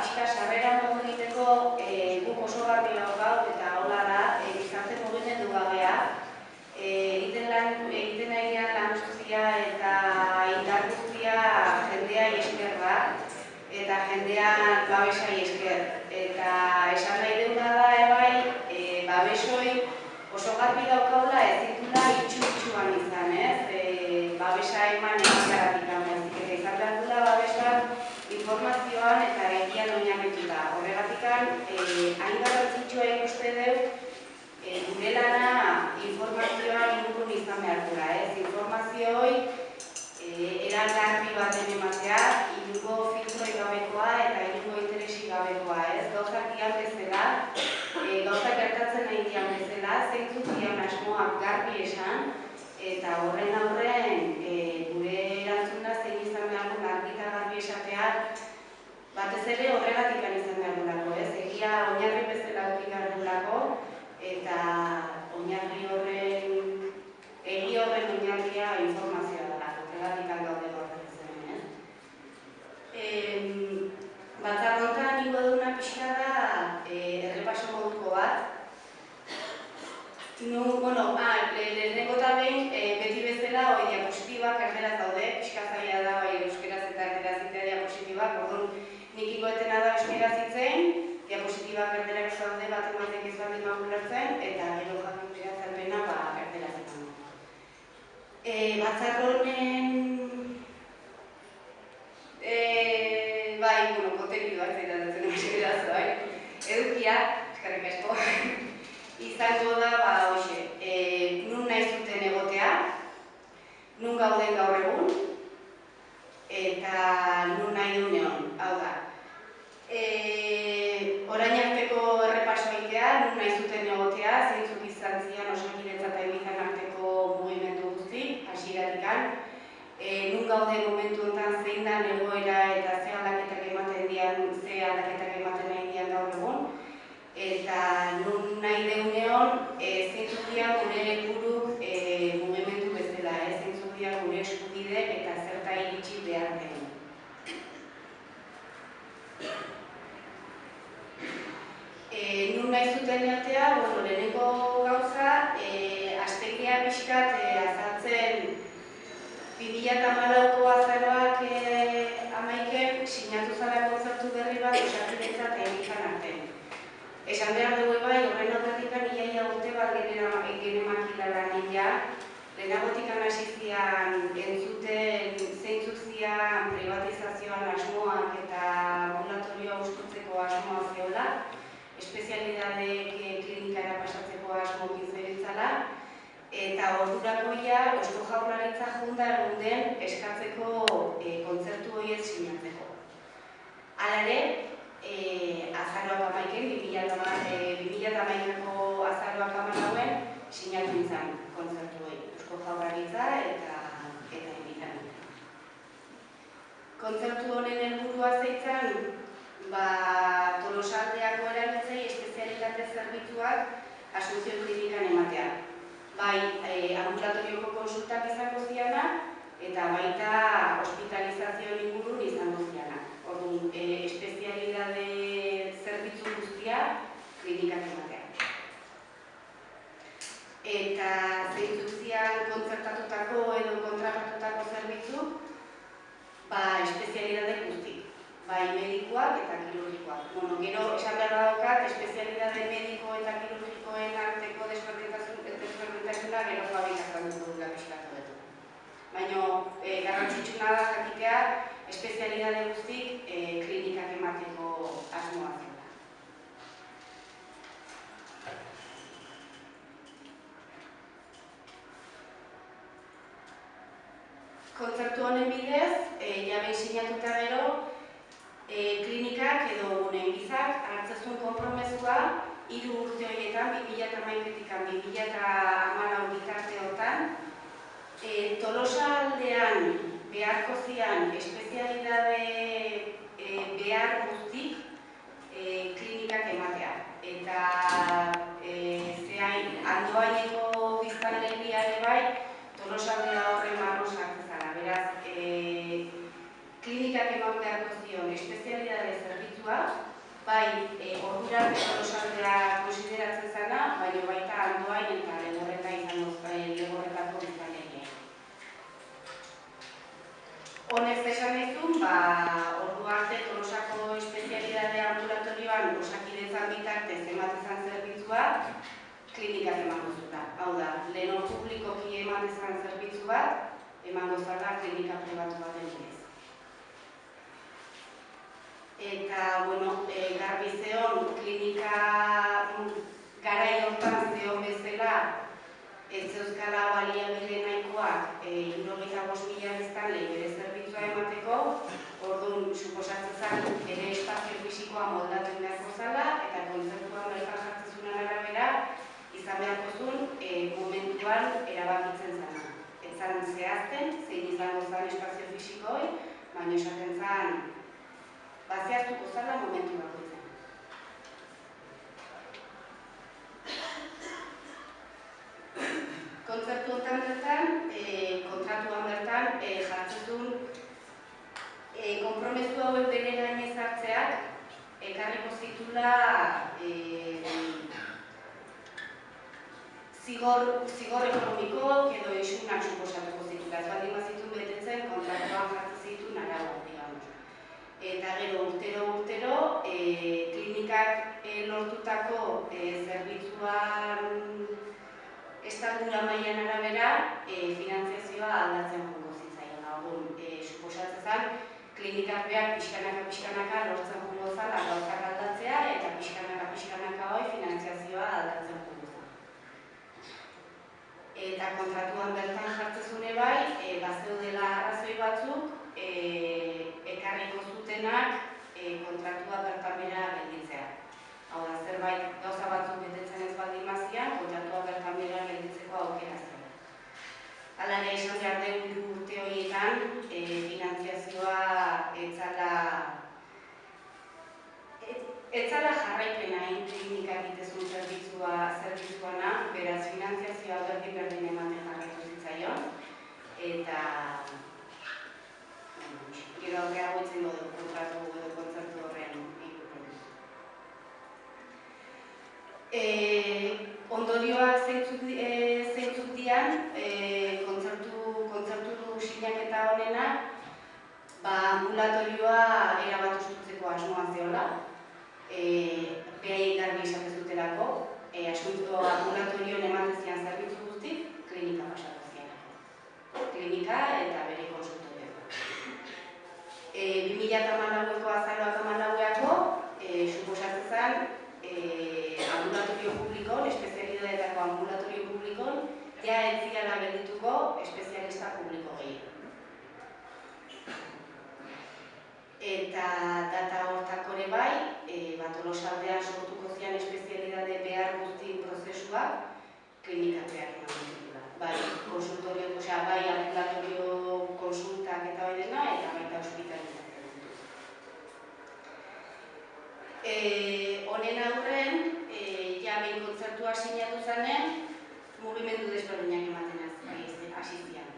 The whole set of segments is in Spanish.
pixka sarrera modu egiteko guk oso garbi daukagu eta hola da, gizarte mugimendu gabea. Egiten nahi lan guztia eta indar guztia jendea esker da, eta jendean babesai esker. Eta esan nahi duguna da, ebai, babesoi oso garbi daukaula ez ditula itxu-itxuan izan, ez? Babesa eman egitaratik amezik, eta izan behar dula babesan informazioan eta egian oinarrituta. Horregatik, hain garrantzitsua ikuste dugu, gure lana informazioan ingurun izan behar dula, ez? Informazioi eran garbi baten ematea, inungo filtroi gabekoa eta inungo interesi gabekoa, ez? Gauzak dian bezala, gauzak gertatzen nahi dian bezala, zeintzuk dian asmoak garbi esan, eta horren aurren gure erantzuna zein izan behar duen argi eta garbi esatea, batez ere horregatik izan behar duelako, ez? Egia oinarri bezala eduki behar duelako, eta oinarri horren, egi horren oinarria informazioa dela, horregatik gaude horren zen, ez? Batzarrotan ingo duna pixka da errepaso moduko bat. Lehenengo eta behin, beti bezala, diapositibak erderaz daude, pixka zaila da, euskeraz eta erderaz zitea diapositibak, orduan nik ingoetena da euskeraz zitzen, diapositibak erderak zaude bat ematek ez bat emakulertzen, eta gero jakin zerpena erderaz zitzen. Batzarronen kontenidoak zaitatzen euskeraz, edukia, eskarrik asko, izango da, hoxe, nun nahi zuten egotea, nun gauden gaur egun, eta nun nahi duneon, hau da. Orain arteko errepaso egitea, nun nahi zuten egotea, zeintzuk izan zian Osakidetzan eta Elizan arteko mugimendu guzti, hasieratikan. Nun gaude momentu honetan zein da egoera eta ze aldaketak ematen nahi dian gaur egun. Eta nun nahi deuneon, zeintzuk dian gure helburu mugimendu bezala, zeintzuk dian gure eskubide eta zerta iritsi behar den. Nun nahi zuten egotea, lehenengo gauza, astegia pixkat azaltzen 2014ko azaroak amaiken sinatu zara kontzertu berri bat Osakidetza eta Elizan artean. Esan behar dugu horren aurretik iaia urte bat genemakila lanin ja, lehenagotik hasi zian entzuten zeintzuk zian privatizazioan asmoak eta ambulatorioa hustutzeko asmoa zeola, espezialidadek klinikara pasatzeko asmokin zebiltzala, eta ordurako Eusko Jaurlaritza junta egunden eskatzeko kontzertu horiek sinatzeko. Hala ere, azaroak amaiken, 2011ko azaroak amaiken, sinatu izan kontzertu hori, Eusko Jaurlaritza eta Elizan. Kontzertu honen helburua zeitzan, Tolosaldeako erabiltzei espezialitate zerbitzuak Asunción Klinikan ematea. Bai, ambulatorioko konsultak izango ziana, eta baita hospitalizazioen ingurun izango ziana. Orduan, espezialidade zerbitzu guztia klinikak ematea. Eta zeintzuk zian kontzertatutako edo kontratatutako zerbitzu, espezialidade guztik. Bai, medikoak eta kirurgikoak. Gero, esan behar daukat, espezialidade mediko eta kirurgikoen arteko desberdintasuna gero fabikatzen dugula pixkatu dut. Baina, garrantzitsuna da jakitea, espezialidade guztik klinikak emateko asmoa zela. Kontzertu honen bidez, jabein sinatuta gero, klinikak edo gizak hartzezun konpromesua 3 urte horietan, 2011-tik 2014 bitarte hortan, Tolosaldean beharko zian espezialidade behar guztik klinikak ematea. Eta Andoaineko biztanleria ere bai, Tolosaldea horren marro sartzen zara. Beraz, klinikak eman beharko zion espezialidade espezialidade zerbitzua, bai ordurarte Tolosaldea konsideratzen zena, baina baita Andoain eta Legorretako biztanleria. Honek esan ezun, ordu arte Tolosako espezialidade ambulatorioan Osakidetzan bitartez ematezan zerbitzua, klinikak emango zula. Hau da, lehen publikoki ematezan zerbitzu bat, emango zala klinika pribatu baten bidez. Eta, garbi zeon, klinika garai hortan zeon bezala, ez euskala baliabide nahikoak 75.000 biztanle bere zerbitzua emateko, orduan suposatzen zen bere espazio fisikoa moldatu beharko zala, eta kontzertuan bertan jartzezunan arabera, izan beharko zuen momentuan erabakitzen zena. Ez zan zehazten, zein izango zen espazio fisikoi, baina esaten zen, zehaztuko zala momentu bakoitzen. Kontzertu honetan bertan, kontratuan bertan, jartzezun konpromezu hauek bere gainez hartzeak, ekarriko zitula zigor ekonomiko edo isunak suposatuko zitula. Ez baldin bazitun betetzen, kontratuan jartzen zituen arauak, digamos. Eta gero, urtero, klinikak lortutako zerbitzuan estaldura mailan arabera finantziazioa aldatzen jongo zitzaion. Orduan, suposatzen zen, klinikak behar pixkanaka lortzen jongo zala gauzak aldatzea eta pixkanaka hoi finantziazioa aldatzen jongo zala. Eta kontratuan bertan jartzezune bai, bazeudela arrazoi batzuk, ekarriko zutenak kontratua bertan bera gelditzea. Hau da, zerbait gauza batzuk betetzen ez baldin mazian, kontratua bertan bera gelditzeko aukera zela. Hala ere, esan behar den urte horietan, finantziazioa etzala jarraipena klinika egitezun zerbitzuana, beraz finantziazioa berdin ematen jarraitu zitzaion, eta gero aurrera goitzen dugu kontratu edo kontzertu horren ikusten. Ondorioak zeintzuk dian, kontzertu sinaketa honenak, ambulatorioa erabat ostutzeko asmoa zeola, behai garbi esaten zutelako, ambulatorioan ematen zian zerbitzu guztik, klinika pasatu zianako. Klinika eta bere konsultorioa. 2014ko azaroak 14ko, suposatzen zen, ambulatorio publikon, espezialitateetako ambulatorio publikon, ja ez zirela geldituko espezialista publiko gehiago. Eta data hortako ere bai, Tolosaldean sortuko zian espezialitate behar guztien prozesuak klinikak behar eman ditugula. Bai, konsultorio, bai ambulatorio konsultak eta hori dena, eta baita hospitalizazioa ditu. Honen aurren, behin kontzertua sinatu zanen, mugimendu desberdinak ematen hasi zian.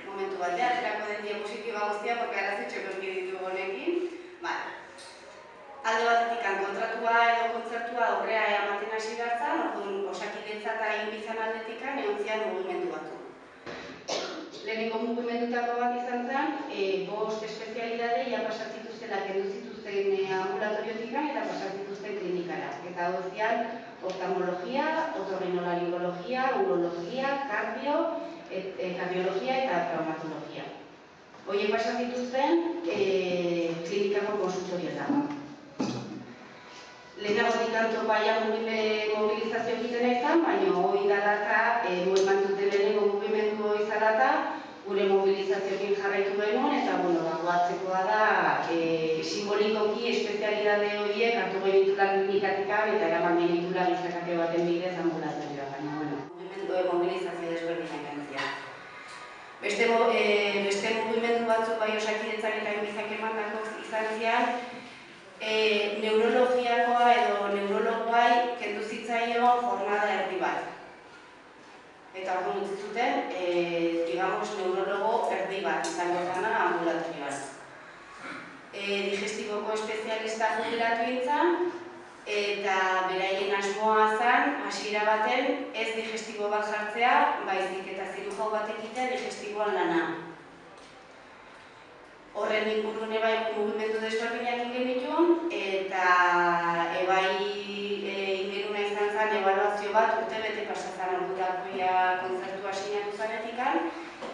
Momentu batean, aterako den diapositiba guztia, porque arazitxeko ditugu honekin. Alde batetik kontratua edo kontzertua aurrea ematen hasi gartzan, orduan Osakidetza eta inbizan aldetik egon zian mugimendu batu. Lehenengo mugimendutako bat izan zen, 5 espezialidade ja pasatzituztela kendu zituzten ambulatoriotik eta pasatzituzten klinikara. Eta hor zian oftalmologia, otorrinolaringologia, urologia, kardiologia eta traumatologia. Horiek pasatzituzten klinikako konsultorioetan. Lehenagotik topaia mobilizazio egiten izan, baina hori dalaka eman duten lehenengo mugimendu izalata, gure mobilizazioekin jarraitu genuen, eta goatzekoa da simbolikoki espezialidade horiek hartu genitula klinikatika eta eraman genitula gizakate baten bidez ambulatorioa, baina mugimendu mobilizazio desberdinak gantzia. Beste mugimendu batzuk bai Osakidetzak eta inbizak emandako izan zian, neurologiakoa edo neurologoai kendu zitzaion jornada erdi bat. Eta eta orduan utzi zuten, digamos, neurologo erdi bat izango zana ambulatorioan. Digestiboko espezialista jubilatu nintzen, eta beraien asmoa zen, hasiera baten, ez digestibo bat jartzea, baizik eta zirujau bat egitea digestiboan lana. Horren ingurune bai mugimendu desberdinak ingenitun, eta ebai ingeruna izan zen ebaluazio bat urtebete pasatzen ordurakoia kontzertua sinatu zanetikan,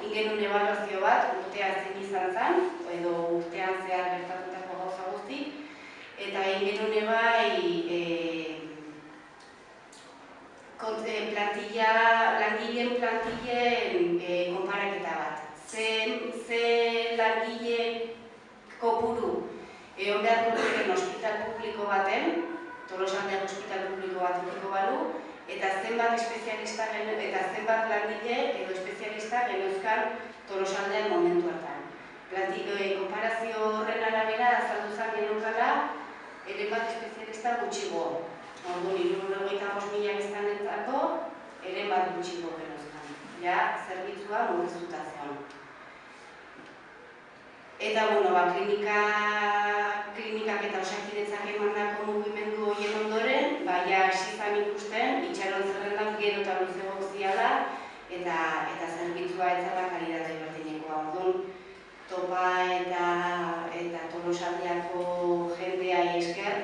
ingenun ebaluazio bat urtean zein izan zen, edo urtean zehar gertatutako gauza guzti, eta ingenun langileen plantillen konparaketa bat. Ze langile kopuru egon beharko duten ospital publiko baten, Tolosaldean ospital publiko bat edukiko balu, eta zenbat espezialista eta zenbat langile edo espezialista genuzkan Tolosaldean momentu hartan. Konparazio horren arabera azaldu zen genukala ere bat espezialista gutxigo. Orduan, 75.000 biztanletzako ere bat gutxigo genuzkan. Ja, zerbitzua murriztuta zegoen. Eta, klinikak eta osakidetzak emandako mugimendu horien ondoren, ja, hasi zan ikusten, itxaron zerrendak gero eta luzegok ziala, eta zerbitzua ez zela kalidade berdinekoa. Orduan, Topa eta Tolosaldeako jendea esker,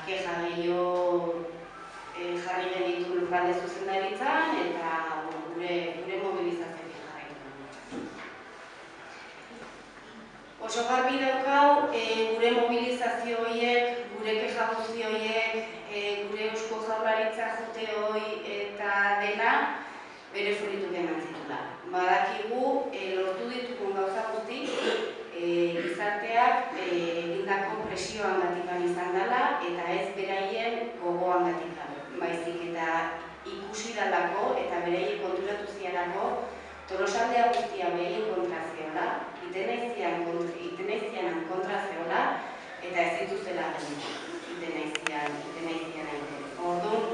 keja gehiago jarri genitu lurralde zuzendaritzan, eta gure mobilizazioak jarraitu. Oso garbi daukau, gure mobilizazio horiek, gure keja guzti horiek, gure Eusko Jaurlaritza jote hori eta dena bere fruitu eman zitula. Badakigu, lortu ditugun gauza guzti, gizarteak egindako presioangatik izan dela, eta ez beraien gogoangatik. Baizik eta ikusi dalako eta beraien konturatu zianako Tolosaldea guztia beraien kontra zeola, iten aizianan kontra zeola, eta ez dituzela iten aizian aite. Orduan,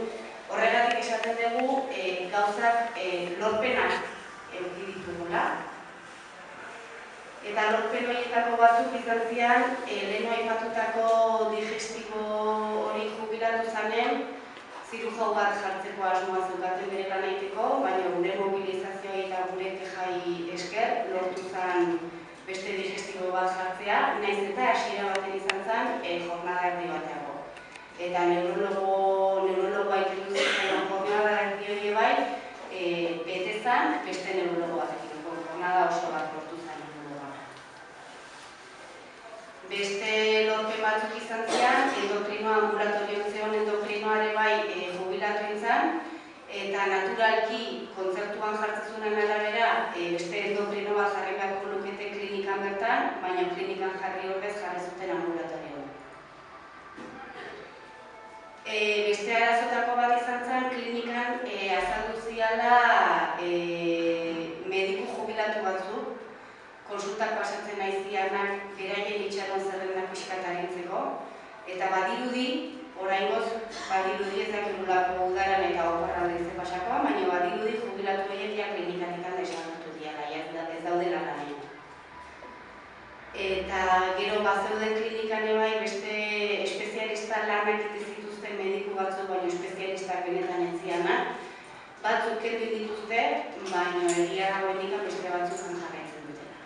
horregatik esaten dugu gauzak lorpenak eduki ditugula. Eta lorpen horietako batzuk izan zian, leheno aipatutako digestibo hori jubilatu zanen, zirujau bat jartzeko asmoa zeukaten bere lan egiteko, baina gure mobilizazioa eta gure kejai esker lortu zen beste digestibo bat jartzea, nahiz eta hasiera baten izan zen jornada erdi bateago. Eta neurologoa iketu zen jornada erdi hori bai, bete zen beste neurologo batekin, jornada oso bat lortu zen neurologoa. Beste lorpen batzuk izan zian, endokrinoa ambulatorioan zeon endokrinoare bai jubilatu izan, eta naturalki kontzertuan jartzezunen arabera beste endokrino bat jarri beharko lukete klinikan bertan, baina klinikan jarri horrez jarri zuten ambulatorioan. Beste arazotako bat izan zen, klinikan azaldu ziala mediku jubilatu batzuk, konsultak pasatzen aizianak beraien itxaron zerrendak pixkat agintzeko, eta badirudi, oraingoz badirudi ez dakigulako udaran eta oporralde izan pasakoa, baina badirudi jubilatu horiek klinikatik desagertu diala, ez daudela lanean. Eta gero bazeuden klinikan bai beste espezialista lanak egiten zituzten mediku batzuk, baina espezialistak benetan entzianak, batzuk kendu dituzte, baina egia dagoenik beste batzuk jarraitzen dutela.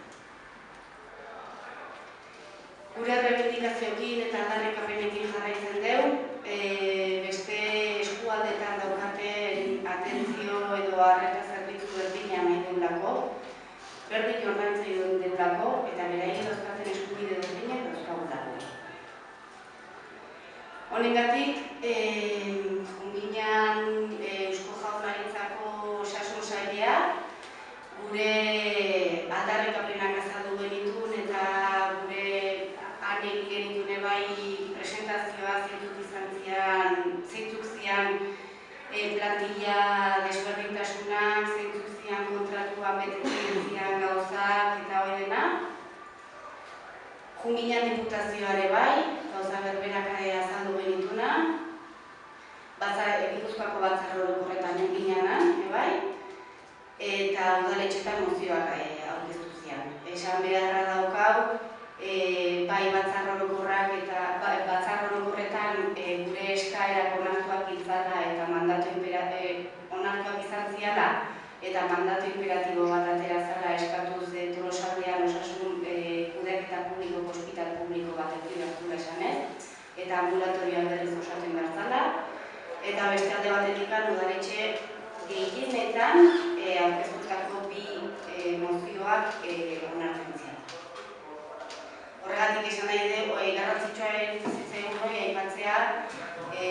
Gure reivindikazioekin eta aldarrikapenekin jarraitzen dugu, beste eskualdetan daukaten atentzio edo arreta zerbitzu berdina nahi deulako, berdin ordaintzen deulako, eta beraien dauzkaten eskubide berdinak dauzkagulako. Honengatik, junginan Eusko Jaurlaritzako osasun sailea, gure aldarrikapenak azaldu genitun eta gure egin genitune bai presentazioa zeintzuk zian plantilla desberdintasunak, zeintzuk zian kontratua betetzen zian gauzak eta hori dena. Junginan diputazioare bai, gauza berberak azaldu genituna, Gipuzkoako batzar orokorretan eginanan, bai, eta udaletxetan mozioak aurkeztu zian. Esan beharra daukau, bai batzar orokorrak eta batzar orokorretan gure eskaerak onartuak izana eta onartuak izan ziala eta mandatu imperatibo bat atera zela eskatuz Tolosaldean osasun kudeaketa publikoko ospital publiko bat eduki behar zuela esanez, eta ambulatorioa berriz osatzen behar zela, eta beste alde batetik udaletxe gehienetan aurkeztutako bi mozioak onartzen ziren. Horregatik esan nahi du, garrantzitsua zitzaigun hori aipatzea,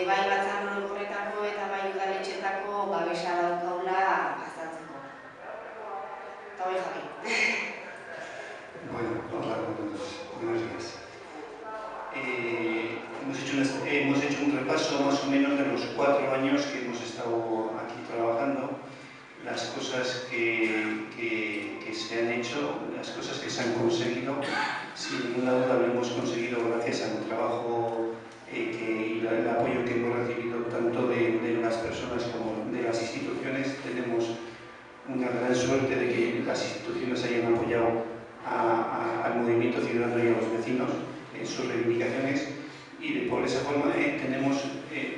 bai batzar orokorretako eta bai udaletxetako babesa daukaula azaltzeko. Eta hori Javi. Bueno, hola, buenos días. Hemos hecho un repaso más o menos de los 4 años que hemos estado aquí trabajando, las cosas que se han hecho, las cosas que se han conseguido. Sin ninguna duda lo hemos conseguido gracias al trabajo y el apoyo que hemos recibido tanto de las personas como de las instituciones. Tenemos una gran suerte de que las instituciones hayan apoyado al movimiento ciudadano y a los vecinos en sus reivindicaciones, y por esa forma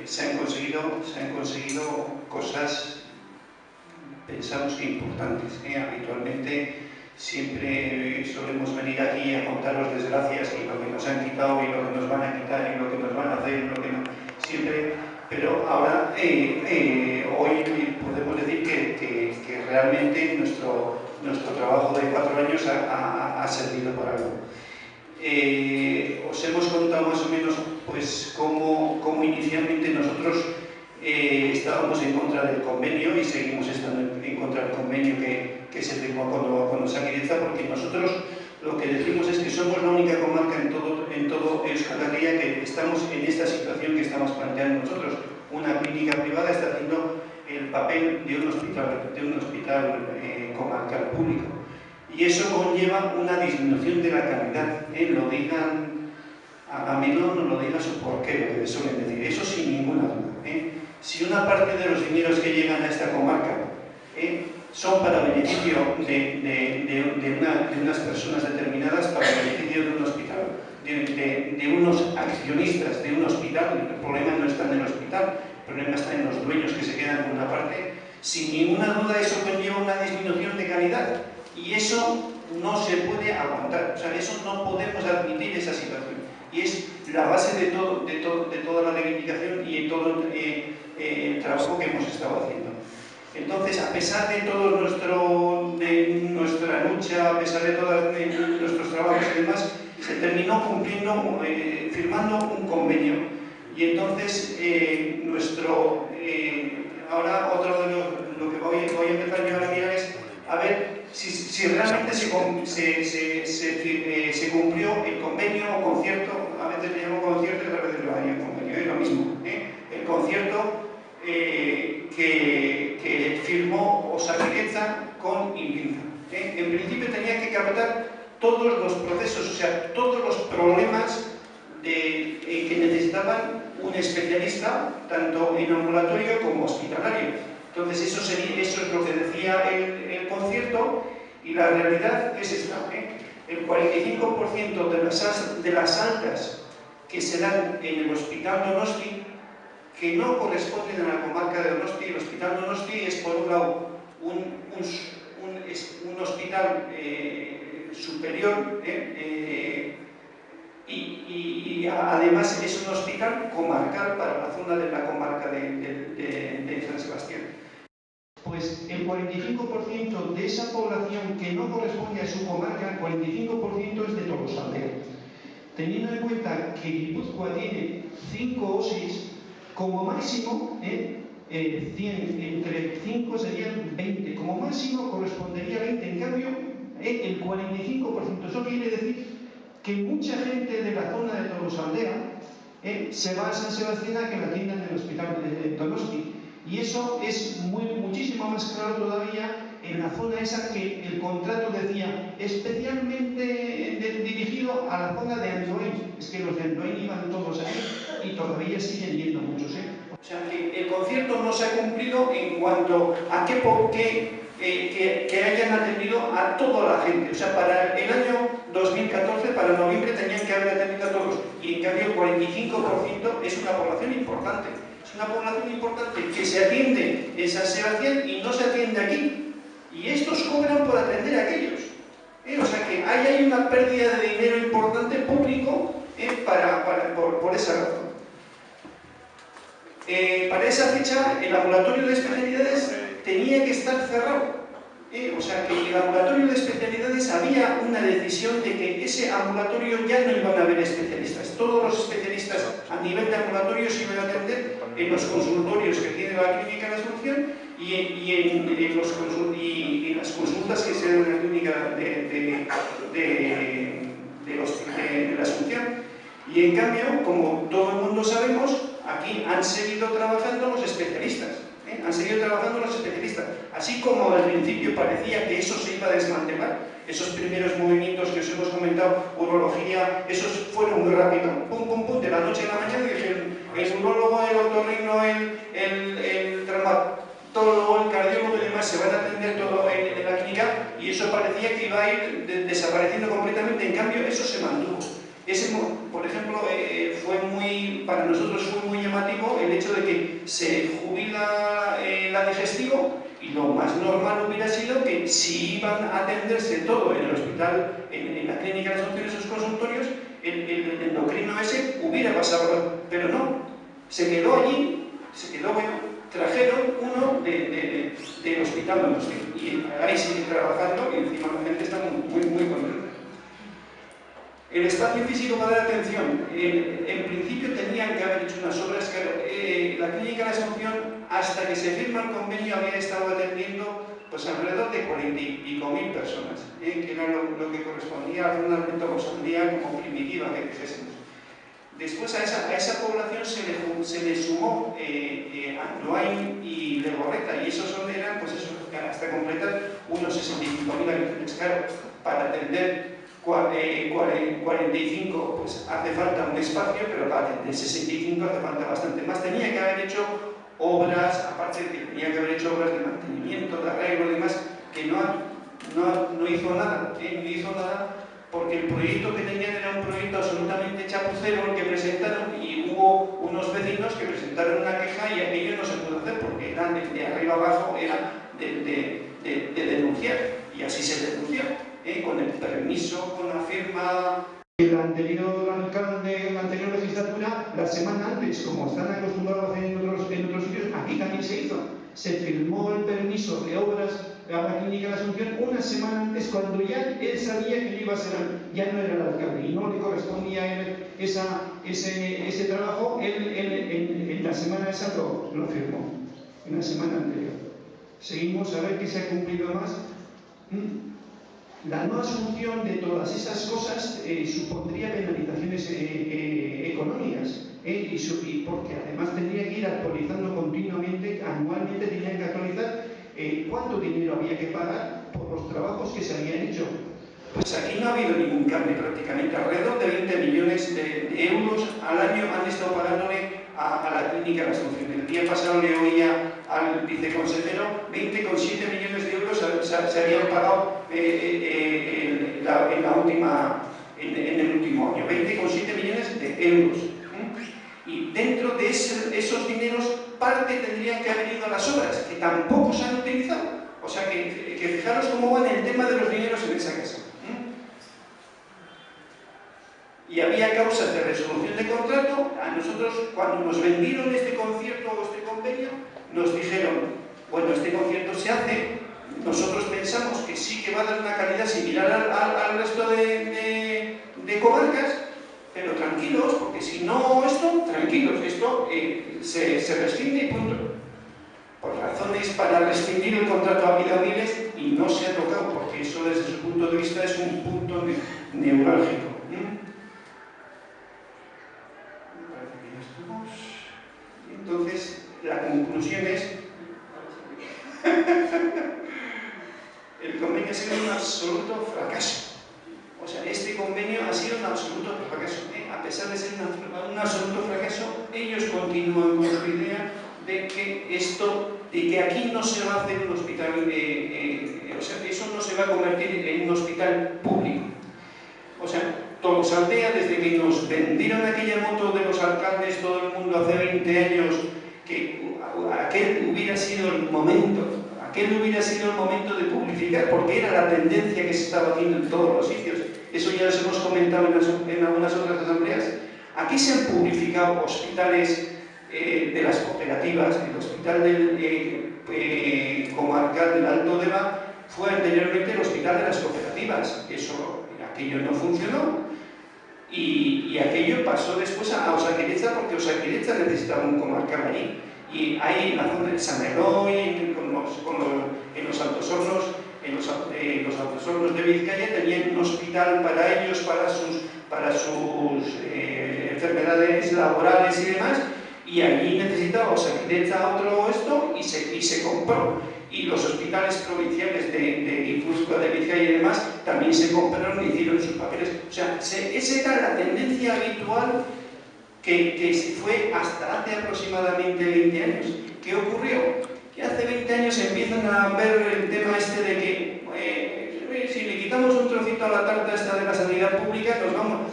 se han conseguido cosas, pensamos que importantes. Habitualmente siempre solemos venir aquí a contaros desgracias y lo que nos han quitado y lo que nos van a quitar y lo que nos van a hacer y lo que no, siempre, pero ahora hoy podemos decir que realmente nuestro trabajo de 4 años ha servido para algo. Os hemos contado más o menos pues cómo inicialmente nosotros estábamos en contra del convenio y seguimos estando en contra del convenio que se firmó con Osakidetza, porque nosotros lo que decimos es que somos la única comarca en todo Euskal Herria que estamos en esta situación que estamos planteando nosotros. Una clínica privada está haciendo el papel de un hospital comarcal público. Y eso conlleva una disminución de la calidad. Lo digan a menudo, no lo digan su porqué, lo que suelen decir. Eso sin ninguna duda. Si una parte de los dineros que llegan a esta comarca son para beneficio de unas personas determinadas, para beneficio de un hospital, de unos accionistas de un hospital, el problema no está en el hospital, el problema está en los dueños que se quedan con una parte, sin ninguna duda eso conlleva una disminución de calidad. Y eso no se puede aguantar, o sea, eso no podemos admitir esa situación. Y es la base de toda la reivindicación y de todo el trabajo que hemos estado haciendo. Entonces, a pesar de toda nuestra lucha, a pesar de todos nuestros trabajos y demás, se terminó firmando un convenio. Y entonces, ahora otro de lo que voy a empezar yo a mirar es a ver si realmente se cumplió el convenio o concierto. A veces le llamo concierto y otras veces lo llamo convenio, es lo mismo. El concierto que firmó Osakidetza con Invinza. En principio tenía que captar todos los procesos, o sea, todos los problemas que necesitaban un especialista, tanto en ambulatorio como hospitalario. Entonces eso es lo que decía el concierto, y la realidad es esta. El 45% de las altas que se dan en el Hospital Donosti, que no corresponden a la comarca de Donosti. El Hospital Donosti es, por un lado, un hospital superior, y además es un hospital comarcal para la zona de la comarca de San Sebastián. Pues el 45% de esa población que no corresponde a su comarca, el 45% es de Tolosaldea. Teniendo en cuenta que Guipúzcoa tiene 5 OSIs, como máximo, 100, entre 5 serían 20, como máximo correspondería a 20, en cambio, el 45%. Eso quiere decir que mucha gente de la zona de Tolosaldea se va a San Sebastián a que la atiendan en el hospital de Donosti. Y eso es muchísimo más claro todavía en la zona esa que el contrato decía especialmente dirigido a la zona de Andoain. Es que los de Andoain iban todos ahí y todavía siguen yendo muchos. O sea que el concierto no se ha cumplido en cuanto a por qué que hayan atendido a toda la gente. O sea, para el año 2014, para noviembre, tenían que haber atendido a todos. Y en cambio, el 45% es una población importante. Es una población importante que se atiende en San Sebastián y no se atiende aquí. Y estos cobran por atender a aquellos. O sea que ahí hay una pérdida de dinero importante público por esa razón. Para esa fecha, el ambulatorio de especialidades tenía que estar cerrado. O sea que en el ambulatorio de especialidades había una decisión de que ese ambulatorio ya no iban a haber especialistas. Todos los especialistas a nivel de ambulatorio se iban a atender en los consultorios que tiene la Clínica de la Asunción y en las consultas que se dan en la Clínica de la Asunción. Y en cambio, como todo el mundo sabemos, aquí han seguido trabajando los especialistas. Han seguido trabajando los especialistas. Así como al principio parecía que eso se iba a desmantelar, esos primeros movimientos que os hemos comentado, urología, esos fueron muy rápidos. Pum, pum, pum, de la noche a la mañana dijeron, el urólogo, el otorrino, el traumatólogo, el cardiólogo y demás se van a atender todo en la clínica, y eso parecía que iba a ir desapareciendo completamente. En cambio, eso se mantuvo. Por ejemplo, para nosotros fue muy llamativo el hecho de que se jubila la digestivo, y lo más normal hubiera sido que si iban a atenderse todo en el hospital, en la Clínica de la Asunción, esos consultorios, el endocrino ese hubiera pasado, pero no, se quedó allí, trajeron uno del hospital Donosti, y ahí sigue trabajando, y encima la gente está muy contenta. El espacio físico para dar atención, en principio tenían que haber hecho unas obras que la Clínica de la Asunción, hasta que se firma el convenio, había estado atendiendo pues alrededor de 40 y pico mil personas, que era lo que correspondía a una metodología como primitiva, que dijésemos. Después a esa población se le sumó Andoain y Legorreta, y esos eran, pues eso, hasta completar unos 65.000 habitantes. Claro, para atender 45, pues hace falta un espacio, pero para atender 65 hace falta bastante más. Tenía que haber hecho obras, aparte de que tenía que haber hecho obras de mantenimiento, de arreglo y demás, que no hizo nada, no hizo nada, porque el proyecto que tenían era un proyecto absolutamente chapucero el que presentaron, y hubo unos vecinos que presentaron una queja y aquello no se pudo hacer porque eran de arriba abajo, era de denunciar, y así se denunció, con el permiso, con la firma del anterior alcalde en la anterior legislatura, la semana antes, como están acostumbrados a hacer en otros sitios, aquí también se hizo. Se firmó el permiso de obras a la Clínica de la Asunción una semana antes, cuando ya él sabía que iba a ser, ya no era el alcalde y no le correspondía a él ese trabajo. Él en la semana esa lo firmó, en la semana anterior. Seguimos a ver qué se ha cumplido más. La no asunción de todas esas cosas supondría penalizaciones económicas, y porque además tendría que ir actualizando continuamente, anualmente tenían que actualizar cuánto dinero había que pagar por los trabajos que se habían hecho. Pues aquí no ha habido ningún cambio prácticamente, alrededor de 20 millones de euros al año han estado pagándole a la Clínica de la Asunción. El día pasado le oía al viceconsejero, 20,7 millones de euros se habían pagado en el último año, 20,7 millones de euros. Y dentro de esos dineros, parte tendrían que haber ido a las obras, que tampoco se han utilizado. O sea que fijaros cómo va el tema de los dineros en esa casa. Y había causas de resolución de contrato. A nosotros, cuando nos vendieron este concierto o este convenio, nos dijeron, bueno, este concierto se hace, nosotros pensamos que sí que va a dar una calidad similar al resto de comarcas, pero tranquilos, porque si no esto, tranquilos, esto se rescinde y punto. Por razones para rescindir el contrato a vida miles, y no se ha tocado, porque eso desde su punto de vista es un punto neurálgico. Entonces, la conclusión es el convenio ha sido un absoluto fracaso. O sea, este convenio ha sido un absoluto fracaso. A pesar de ser un absoluto fracaso, ellos continúan con su idea de que aquí no se va a hacer un hospital va a convertir en un hospital público. O sea, Tolosaldea, desde que nos vendieron aquella moto de los alcaldes, todo el mundo hace 20 años, que aquel hubiera sido el momento de publicitar, porque era la tendencia que se estaba haciendo en todos los sitios. Eso ya los hemos comentado en algunas otras asambleas. Aquí se han publificado hospitales de las cooperativas. El hospital comarcal del Alto Deva fue anteriormente el hospital de las cooperativas. Aquello no funcionó y aquello pasó después a Osakidecha, porque Osakidecha necesitaba un comarcal allí. Y ahí en la zona de San Eloy, en los Altos Hornos, los Altos Hornos de Vizcaya tenían un hospital para ellos, para sus enfermedades laborales y demás, y allí necesitaba Osakidecha otro y se compró. Y los hospitales provinciales de Guipúzcoa, de Vizcaya y demás también se compraron y hicieron sus papeles. O sea, esa era la tendencia habitual que se fue hasta hace aproximadamente 20 años. ¿Qué ocurrió? Que hace 20 años empiezan a ver el tema este de que si le quitamos un trocito a la tarta esta de la sanidad pública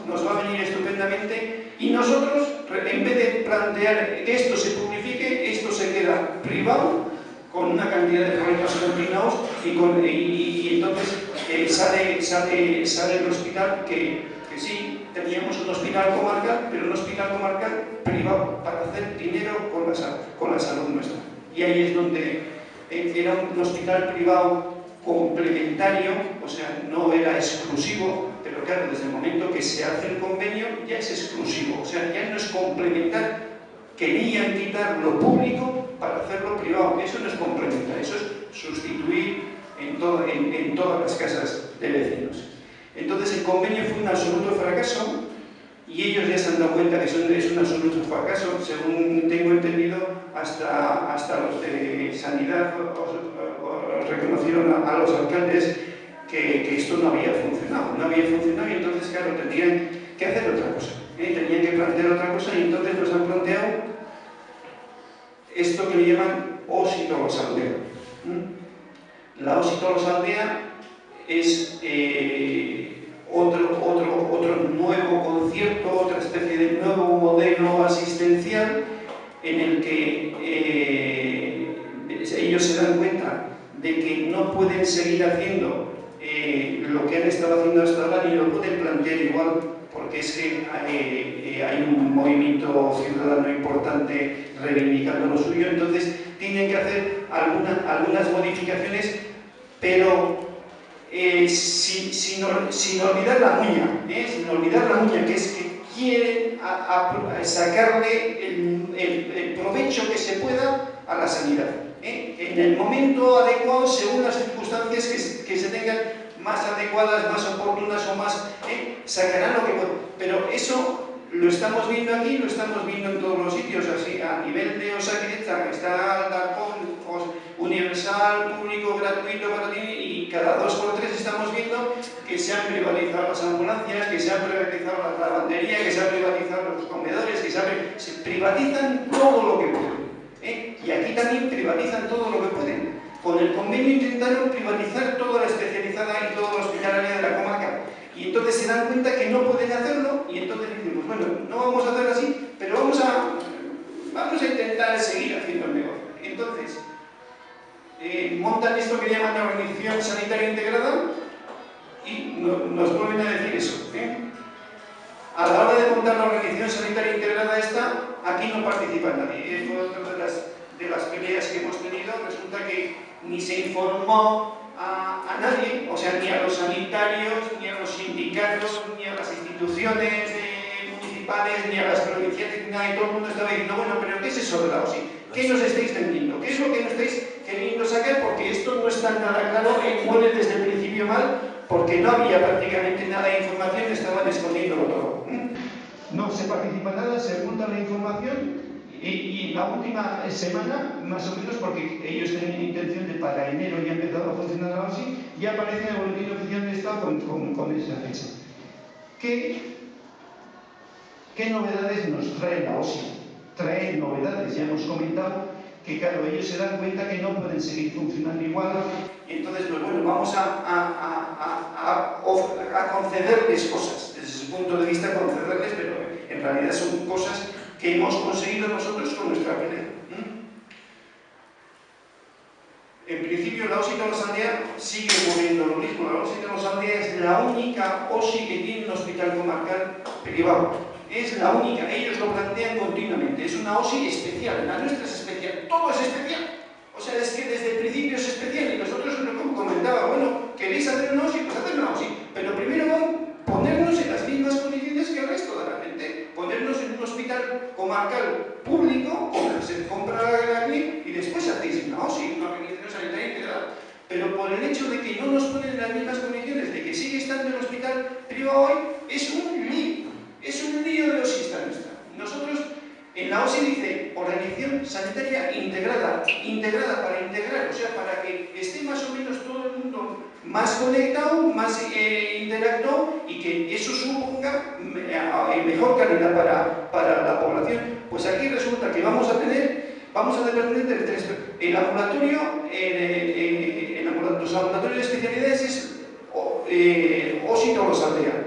nos va a venir estupendamente, y nosotros, en vez de plantear que esto se publifique, esto se queda privado con una cantidad de problemas continuados y entonces sale el hospital que sí, teníamos un hospital comarcal, pero un hospital comarcal privado para hacer dinero con la salud nuestra. Y ahí es donde era un hospital privado complementario, o sea, no era exclusivo, pero claro, desde el momento que se hace el convenio ya es exclusivo, o sea, ya no es complementario. Querían quitar lo público para hacerlo privado. Eso no es complementar, eso es sustituir en todas las casas de vecinos. Entonces el convenio fue un absoluto fracaso y ellos ya se han dado cuenta que es un absoluto fracaso. Según tengo entendido, hasta los de sanidad reconocieron a los alcaldes que esto no había funcionado, y entonces claro, tendrían que hacer otra cosa. Tenían que plantear otra cosa, y entonces nos han planteado esto que le llaman OSI Tolosaldea. La OSI Tolosaldea es otro nuevo concierto, otra especie de nuevo modelo asistencial en el que ellos se dan cuenta de que no pueden seguir haciendo lo que han estado haciendo hasta ahora, ni lo pueden plantear igual, porque es que hay un movimiento ciudadano importante reivindicando lo suyo. Entonces tienen que hacer algunas modificaciones, pero sin olvidar la uña, que es que quieren sacarle el provecho que se pueda a la sanidad, en el momento adecuado, según las circunstancias que se tengan más adecuadas, más oportunas o más, sacarán lo que puedan. Pero eso lo estamos viendo aquí, lo estamos viendo en todos los sitios. Así, a nivel de Osakidecha, que está universal, público, gratuito para ti, y cada 2 por 3 estamos viendo que se han privatizado las ambulancias, que se han privatizado la lavandería, que se han privatizado los comedores, que se privatizan todo lo que pueden. Y aquí también privatizan todo lo que pueden. Con el convenio intentaron privatizar toda la especializada y toda la hospitalaria de la comarca. Y entonces se dan cuenta que no pueden hacerlo, y entonces decimos, bueno, no vamos a hacer así, pero vamos a intentar seguir haciendo el negocio. Entonces, montan esto que llaman la Organización Sanitaria Integrada y nos vuelven a decir eso. A la hora de montar la Organización Sanitaria Integrada esta, aquí no participa nadie. Fue otra de las peleas que hemos tenido. Resulta que ni se informó a nadie, o sea, ni a los sanitarios, ni a los sindicatos, ni a las instituciones municipales, ni a las provinciales, ni nada, y todo el mundo estaba diciendo, bueno, pero ¿qué es eso de la OSI? ¿Qué nos estáis vendiendo? ¿Qué es lo que nos estáis queriendo sacar? Porque esto no está nada claro, huele desde el principio mal, porque no había prácticamente nada de información, estaban escondiéndolo todo. No se participa nada, se oculta la información, y la última semana, más o menos, porque ellos tenían intención de para enero ya empezar a funcionar la OSI, ya aparece en el boletín oficial de Estado con esa fecha. ¿Qué novedades nos trae la OSI? Trae novedades, ya hemos comentado que claro, ellos se dan cuenta que no pueden seguir funcionando igual, y entonces, pues bueno, vamos a concederles cosas, desde ese punto de vista concederles, pero en realidad son cosas que hemos conseguido nosotros con nuestra pelea. En principio, la OSI Tolosaldea sigue ocurriendo lo mismo. La OSI Tolosaldea es la única OSI que tiene un hospital comarcal privado. Es la única. Ellos lo plantean continuamente. Es una OSI especial. La nuestra es especial. Todo es especial. O sea, es que desde el principio es especial. Y nosotros como comentaba, bueno, ¿queréis hacer una OSI? Pues hacer una OSI. Pero primero vamos a ponernos en las mismas condiciones que el resto de la gente. Ponernos en un hospital comarcal público, como se compra aquí, y después hacéis una OSI, una organización sanitaria integrada. Pero por el hecho de que no nos ponen en las mismas condiciones, de que sigue estando el hospital privado hoy, es un lío. Es un lío de OSI nuestra. Nosotros, en la OSI dice organización sanitaria integrada, integrada para integrar, o sea, para que esté más o menos todo el mundo más conectado, más interactuado y que eso suponga mejor calidad para la población. Pues aquí resulta que vamos a depender de tres. El ambulatorio, los ambulatorios de especialidades es OSI Tolosaldea.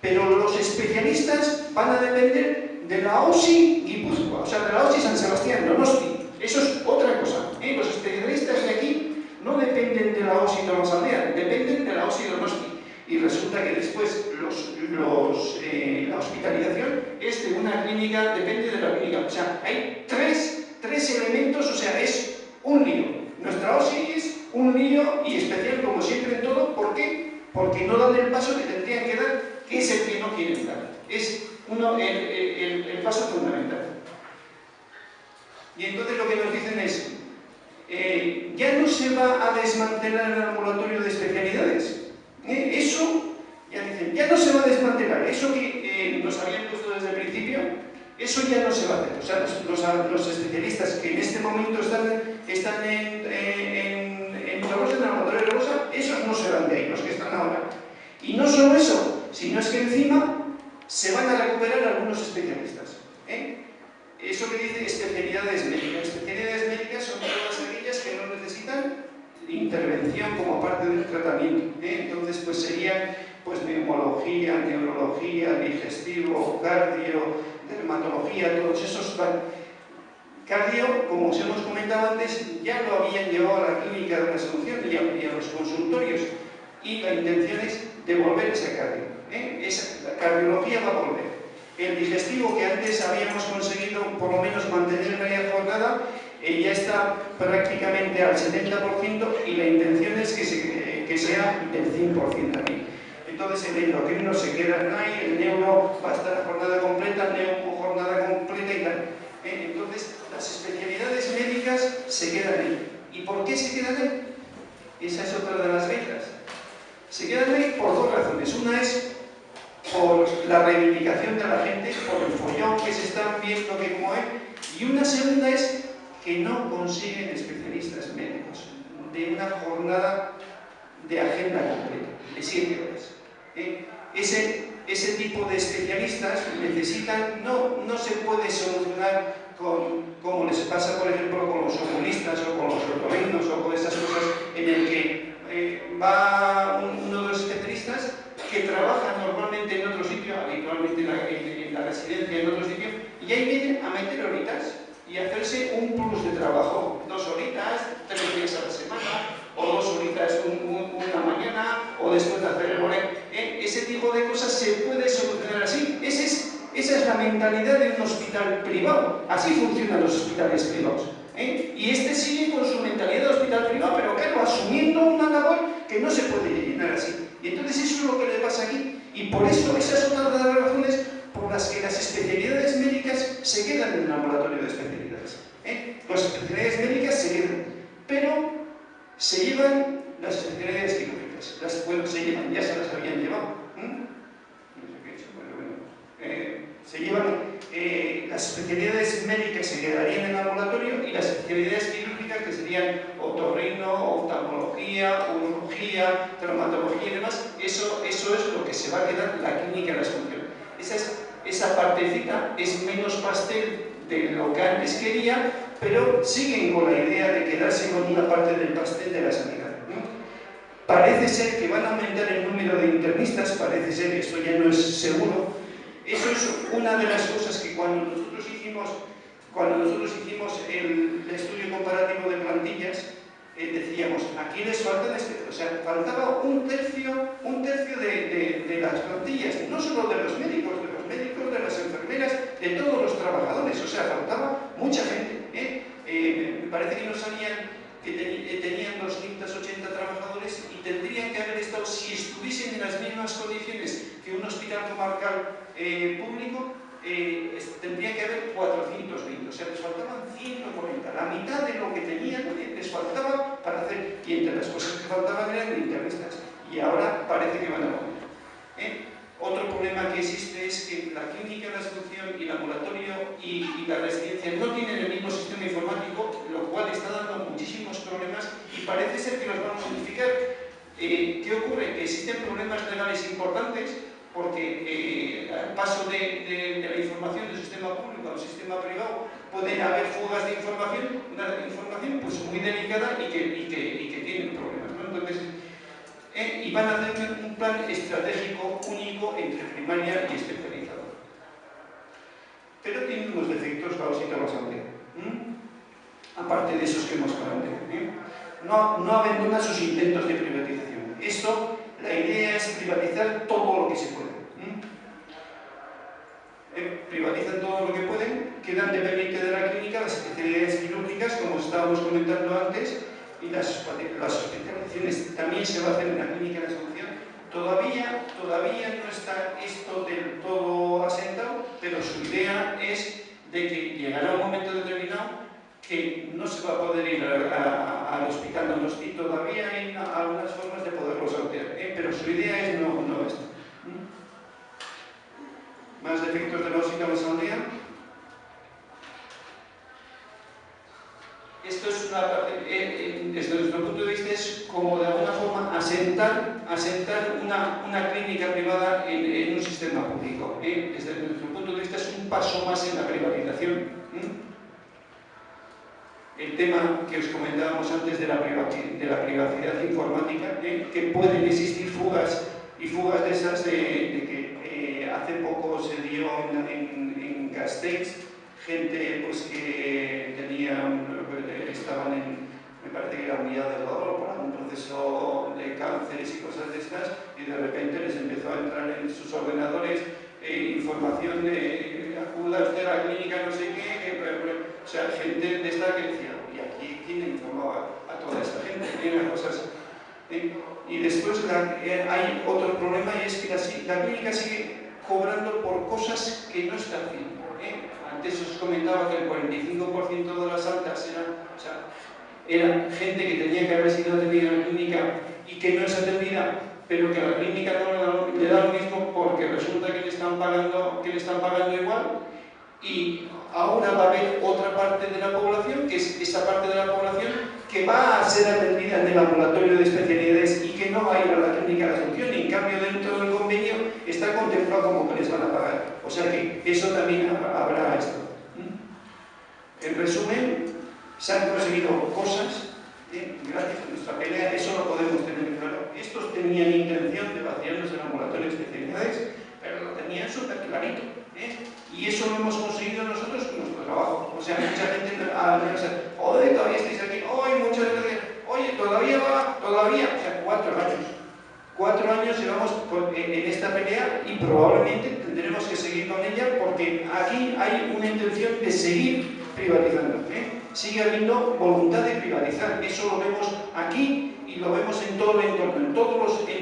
Pero los especialistas van a depender de la OSI Guipúzcoa, o sea, de la OSI San Sebastián, Donosti. Eso es otra cosa. Los especialistas de aquí no dependen de la OSI Tolosaldea, dependen de la OSI Donosti. Y resulta que después la hospitalización es de una clínica, depende de la clínica. O sea, hay tres elementos, o sea, es un lío. Nuestra OSI es un lío y especial como siempre en todo. ¿Por qué? Porque no dan el paso que tendrían que dar, que es el que no quieren dar. Es el paso fundamental. Y entonces lo que nos dicen es, ya no se va a desmantelar el ambulatorio de especialidades. Eso, ya dicen, ya no se va a desmantelar. Eso que nos habían puesto desde el principio, eso ya no se va a hacer. O sea, los especialistas que en este momento están en Tolosa, en el ambulatorio de Tolosa, esos no se van de ahí, los que están ahora. Y no solo eso, sino es que encima se van a recuperar algunos especialistas. Eso que dice especialidades médicas. Especialidades médicas son todas aquellas que no necesitan intervención como parte del tratamiento. Entonces, pues serían neumología, neurología, digestivo, cardio, dermatología, todos esos van. Cardio, como os hemos comentado antes, ya lo habían llevado a la clínica de la Asunción y a los consultorios. Y la intención es devolver ese cardio. La cardiología va a volver. El digestivo, que antes habíamos conseguido por lo menos mantener media jornada, ya está prácticamente al 70% y la intención es que sea del 100% también. Entonces el endocrino se queda ahí, el neuro va a estar a jornada completa, el neumo jornada completa y tal. Entonces las especialidades médicas se quedan ahí. ¿Y por qué se quedan ahí? Esa es otra de las reglas. Se quedan ahí por dos razones. Una es por la reivindicación de la gente, por el follón que se están viendo que como es, y una segunda es que no consiguen especialistas médicos de una jornada de agenda completa, de 7 horas. Ese tipo de especialistas necesitan, no se puede solucionar como les pasa, por ejemplo, con los oculistas o con los otorrinos o con esas cosas en el que va uno de los especialistas que trabaja normalmente en otro sitio, habitualmente en la residencia en otro sitio, y ahí vienen a meter horitas y hacerse un plus de trabajo, 2 horitas, 3 días a la semana, o 2 horitas una mañana, o después de hacer el boleto. Ese tipo de cosas se puede solucionar así. Esa es la mentalidad de un hospital privado. Así funcionan los hospitales privados. Y este sigue con su mentalidad de hospital privado, pero claro, asumiendo una labor que no se puede llenar así. Y entonces eso es lo que le pasa aquí. Y por eso, esa es otra de las razones por las que las especialidades médicas se quedan en el ambulatorio de especialidades. Las especialidades médicas se quedan, pero se llevan las especialidades quirúrgicas. Se llevan, ya se las habían llevado. No sé qué he hecho, bueno. Se llevan, las especialidades médicas se quedarían en el ambulatorio y las especialidades quirúrgicas, que serían otorrino, oftalmología, urología, traumatología y demás, eso es lo que se va a quedar en la clínica de la Asunción. Esa partecita es menos pastel de lo que antes quería, pero siguen con la idea de quedarse con una parte del pastel de la sanidad. Parece ser que van a aumentar el número de internistas, parece ser, esto ya no es seguro. Eso es una de las cosas que cuando nosotros hicimos el estudio comparativo de plantillas, decíamos, aquí les faltan, o sea, faltaba un tercio de las plantillas, no solo de los médicos, de las enfermeras, de todos los trabajadores, o sea, faltaba mucha gente. Me parece que nos salían que tenían 280 trabajadores y tendrían que haber estado, si estuviesen en las mismas condiciones que un hospital comarcal público, tendría que haber 420, o sea, les faltaban 140, la mitad de lo que tenían les faltaba para hacer, y entre las cosas que faltaban eran internistas, y ahora parece que van a morir. Otro problema que existe es que la clínica de la Asunción y el ambulatorio y la residencia no tienen el mismo sistema informático, lo cual está dando muchísimos problemas y parece ser que los van a modificar. ¿Qué ocurre? Que existen problemas legales importantes porque al paso de la información del sistema público al sistema privado pueden haber fugas de información, una información pues muy delicada y que tienen problemas, ¿no? Entonces, y van a hacer un plan estratégico único entre primaria y especializado. Pero tiene unos defectos, la osita bastante. Aparte de esos que hemos planteado. No abandona sus intentos de privatización. Esto, la idea es privatizar todo lo que se puede. Privatizan todo lo que pueden, quedan dependientes de la clínica las especialidades quirúrgicas, como estábamos comentando antes, y las hospitalizaciones también se va a hacer en la clínica de la Asunción. Todavía no está esto del todo asentado, pero su idea es de que llegará un momento determinado que no se va a poder ir al hospital Donosti, todavía hay algunas formas de poderlo sortear, pero su idea es no esto. Más defectos de la ósea basaldea. Esto es una parte, desde nuestro punto de vista, es como de alguna forma asentar una clínica privada en un sistema público. Desde nuestro punto de vista es un paso más en la privatización. El tema que os comentábamos antes de la privacidad informática, que pueden existir fugas de esas de que hace poco se dio en Gasteiz, gente pues que estaban me parece que era unidad de dolor para un proceso de cánceres y cosas de estas, y de repente les empezó a entrar en sus ordenadores información de acuda usted a la clínica no sé qué, o sea, gente de esta que decía, y aquí quién informaba a toda esta gente, tiene cosas. Y después hay otro problema, y es que la clínica sigue cobrando por cosas que no está haciendo. Antes os comentaba que el 45% de las altas era gente que tenía que haber sido atendida en la clínica y que no es atendida, pero que a la clínica no le da lo mismo porque resulta que le están pagando igual, y ahora va a haber otra parte de la población, que es esa parte de la población que va a ser atendida en el ambulatorio de especialidades y que no va a ir a la clínica de Asunción, y en cambio dentro del convenio está contemplado como que les van a pagar. O sea que eso también habrá esto. En resumen, se han conseguido cosas gracias a nuestra pelea, eso lo podemos tener claro. Estos tenían intención de vaciarnos el ambulatorio de especialidades, pero lo tenían súper clarito. Y eso lo hemos conseguido nosotros con nuestro trabajo. O sea, mucha gente oye, todavía estáis aquí, oye, muchas gracias, oye, todavía va, o sea, 4 años. 4 años llevamos en esta pelea y probablemente tendremos que seguir con ella porque aquí hay una intención de seguir privatizando. Sigue habiendo voluntad de privatizar, eso lo vemos aquí y lo vemos en todo el entorno, en